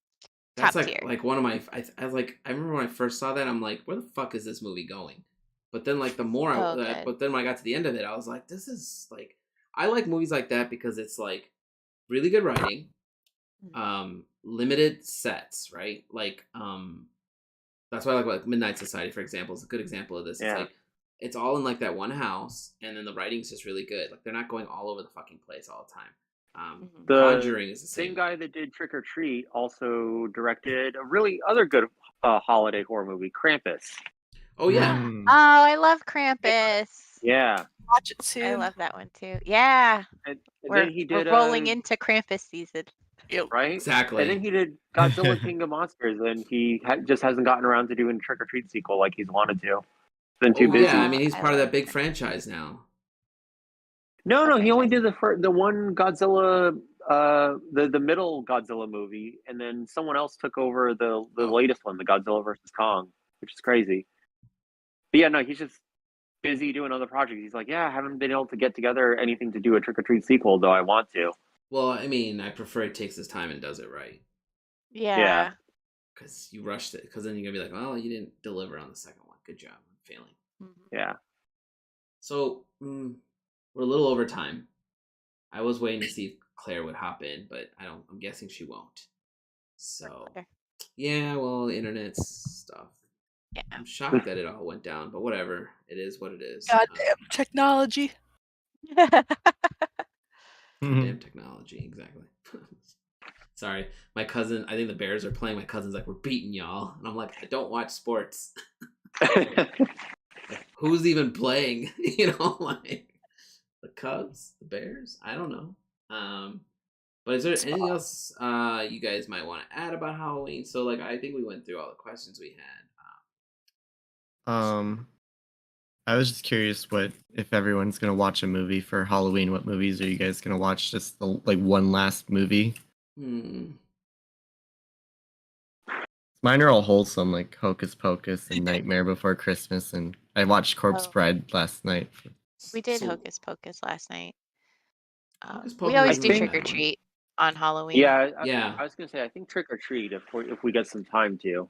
That's top like tier. like one of my. I was like, I remember when I first saw that, I'm like, where the fuck is this movie going? But then like the more I, good. but then when I got to the end of it, I was like, this is like, I like movies like that because it's like really good writing, limited sets, right? Like that's why I like Midnight Society, for example, is a good example of this. Yeah. It's like it's all in like that one house, and then the writing's just really good. Like they're not going all over the fucking place all the time. The Conjuring is the same same. guy that did Trick or Treat also directed a really other good holiday horror movie, Krampus. Oh yeah, Mm. Oh, I love Krampus. Yeah, Watch it soon. I love that one too. Yeah. and We're, then he we're did rolling into Krampus season. right. exactly. And then he did Godzilla King of Monsters, and he just hasn't gotten around to doing Trick or Treat sequel like he's wanted to. Been too Oh, busy. yeah, I mean he's I part of love that big it. franchise now. No, he only did the one Godzilla, the middle Godzilla movie, and then someone else took over the latest one, the Godzilla versus Kong, which is crazy. But yeah, no, he's just busy doing other projects. He's like, yeah, I haven't been able to get together anything to do a Trick or Treat sequel, though I want to. Well, I mean, I prefer it takes his time and does it right. Yeah. Because you rushed it. Because then you're going to be like, oh, you didn't deliver on the second one. Good job. I'm failing. Mhm. Yeah. So, we're a little over time. I was waiting to see if Claire would hop in, but I'm guessing she won't. So, Claire. yeah, well, internet stuff. Yeah. I'm shocked that it all went down, but whatever. It is what it is. Goddamn technology. Goddamn technology, exactly. Sorry, my cousin. I think the Bears are playing. My cousin's like, "We're beating y'all," and I'm like, "I don't watch sports. Who's even playing?" Like the Cubs, the Bears. I don't know. But is there anything else you guys might want to add about Halloween? So, like, I think we went through all the questions we had. I was just curious if everyone's gonna watch a movie for Halloween. What movies are you guys gonna watch? Just like one last movie. Mine are all wholesome, like Hocus Pocus and Nightmare Before Christmas, and I watched Corpse Bride last night. We did So, Hocus Pocus last night. Hocus We Pocus always isn't do a trick bad or one. treat on Halloween. Yeah, Yeah. I was gonna say I think trick or treat if we get some time to.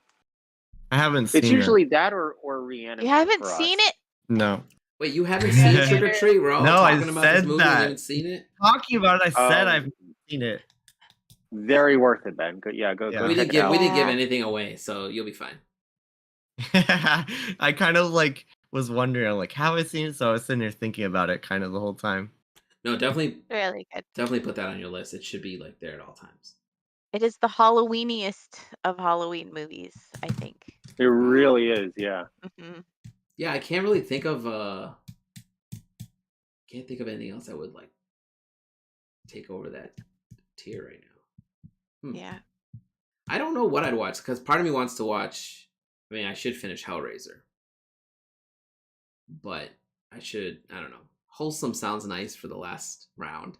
I haven't seen It's usually that or Reanimator. You haven't for seen us. it? No. Wait, you haven't seen Trick or Treat? We're all No, I talking about this said movie and you that. haven't seen it? Talking about it, I said Oh. I've seen it. Very worth it, Ben. Go Yeah. go We check didn't it out. we didn't give anything away, so you'll be fine. I kind of like was wondering, like, how I seen it, so I was sitting there thinking about it kind of the whole time. No, definitely Really good. definitely put that on your list. It should be like there at all times. It is the Halloweeniest of Halloween movies, I think. It really is, yeah. Hmm. Yeah, I can't really think of anything else that would like take over that tier right now. Yeah. I don't know what I'd watch because part of me wants to watch. I mean, I should finish Hellraiser, but I don't know. Wholesome sounds nice for the last round.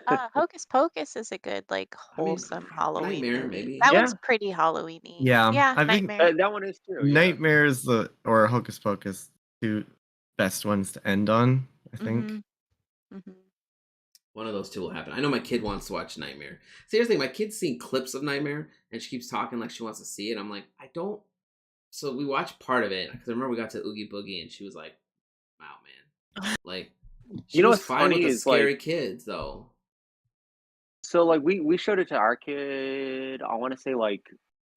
Hocus Pocus is a good, like, wholesome Halloween Nightmare, movie. maybe. That Yeah. one's pretty Halloweeny. Yeah, Yeah, I think Nightmare. That one is true. Yeah. Nightmare is or Hocus Pocus, two best ones to end on, I think. Mm-hmm. One of those two will happen. I know my kid wants to watch Nightmare. Seriously, my kid's seen clips of Nightmare and she keeps talking like she wants to see it. I'm like, I don't. So we watched part of it because I remember we got to Oogie Boogie and she was like, "Wow, man!" Like, she was what's fine funny with the is, scary like- kids though. So like we showed it to our kid, I want to say like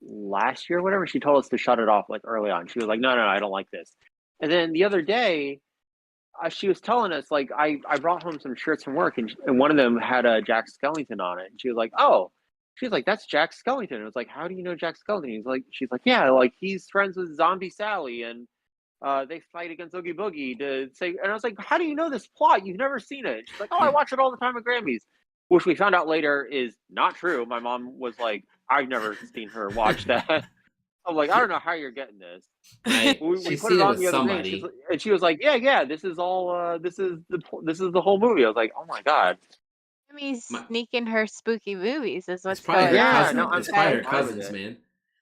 last year or whatever. She told us to shut it off like early on. She was like, no, I don't like this. And then the other day, she was telling us like I brought home some shirts from work and one of them had a Jack Skellington on it. And she was like, oh, she's like, that's Jack Skellington. And I was like, how do you know Jack Skellington? She's like, yeah, like he's friends with Zombie Sally and they fight against Oogie Boogie to say. And I was like, how do you know this plot? You've never seen it. She's like, oh, I watch it all the time at Grammys. Which we found out later is not true. My mom was like, I've never seen her watch that. I'm like, I don't know how you're getting this. Right? We She's put seen it it on with the other somebody. day, and she was like, yeah, this is all. This is the whole movie. I was like, oh my god. Jimmy's sneaking her spooky movies is what's It's probably going her on. cousin. no, I'm It's probably her fine with cousins, it. man.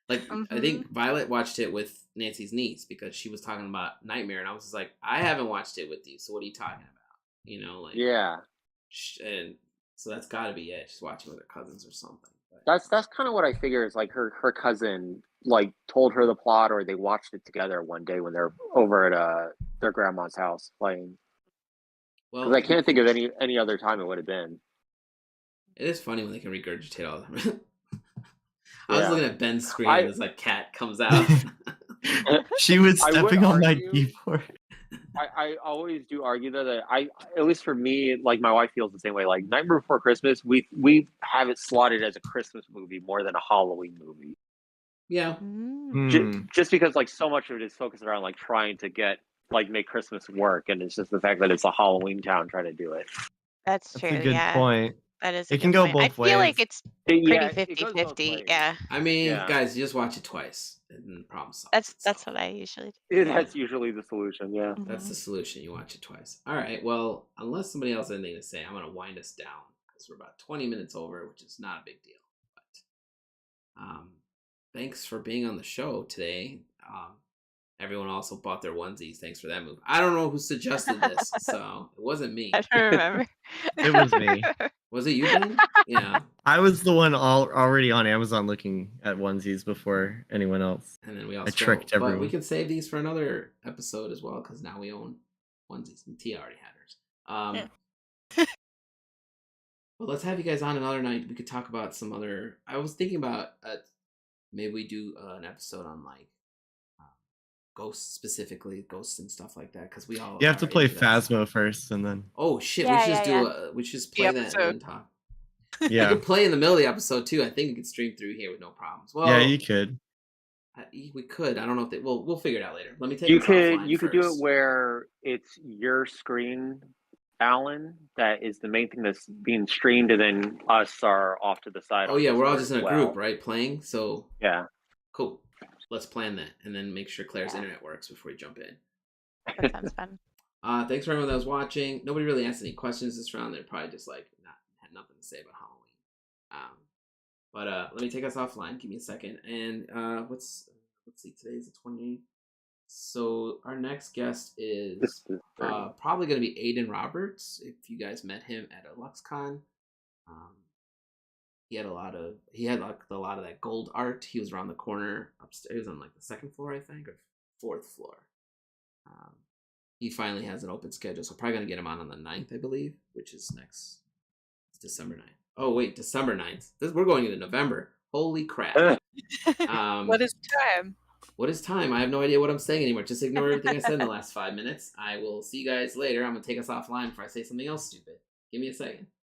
Like I think Violet watched it with Nancy's niece because she was talking about Nightmare, and I was just like, I haven't watched it with you, so what are you talking about? Like Yeah, and so that's got to be it. She's watching with her cousins or something. But, that's kind of what I figure is like her cousin like told her the plot, or they watched it together one day when they're over at their grandma's house playing. well, Because I can't think of any other time it would have been. it is funny when they can regurgitate all of them. I was Yeah. looking at Ben's screen and this like cat comes out. She was I would stepping on my argue- keyboard. I always do argue though that at least for me, like my wife feels the same way. Like Nightmare Before Christmas, we have it slotted as a Christmas movie more than a Halloween movie. Yeah. Just because like so much of it is focused around like trying to make Christmas work, and it's just the fact that it's a Halloween town trying to do it. That's That's true. a good yeah. point. That is. It can go both I feel like ways. it's Yeah, pretty it goes both 50-50. ways. Yeah. I mean, Yeah. guys, you just watch it twice and problem solved. That's itself. what I usually do. That's usually the solution. Yeah. That's the solution. You watch it twice. All right. Well, unless somebody else has anything to say, I'm going to wind us down because we're about 20 minutes over, which is not a big deal. But thanks for being on the show today. Everyone also bought their onesies. Thanks for that move. I don't know who suggested this, so it wasn't me. I don't remember. It was me. Was it you, Ben? Yeah. I was the one already on Amazon looking at onesies before anyone else. And then we all I tricked But we everyone. can save these for another episode as well, because now we own onesies. And Tia already had hers. Well, let's have you guys on another night. We could talk about some other. I was thinking about maybe we do an episode on like ghosts, specifically ghosts and stuff like that, because we all You have to are play into that stuff. Phasmo first, and then Oh shit! Yeah, we should just yeah, do we should just play that and then talk. I yeah, could play in the middle of the episode too. I think we could stream through here with no problems. Well, yeah, you could. We could. I don't know if they. We'll figure it out later. Let me take You this could offline do it first. where it's your screen, Alan, that is the main thing that's being streamed, and then us are off to the side. Oh on yeah, we're all Discord just in a as group, well. right? Playing. So Yeah. cool. Let's plan that and then make sure Claire's internet works before we jump in. That sounds fun. Thanks for everyone that was watching. Nobody really asked any questions this round. They're probably just like had nothing to say about Halloween. But let me take us offline. Give me a second. And let's see. Today's the 28th. So our next guest is probably going to be Aiden Roberts. If you guys met him at a LuxCon, he had a lot of that gold art. He was around the corner upstairs on like the second floor, I think, or fourth floor. He finally has an open schedule, so probably going to get him on the 9th, I believe, which is next. It's December 9th. Oh, wait, December 9th. We're going into November. Holy crap. What is time? What is time? I have no idea what I'm saying anymore. Just ignore everything I said in the last 5 minutes. I will see you guys later. I'm going to take us offline before I say something else stupid. Give me a second.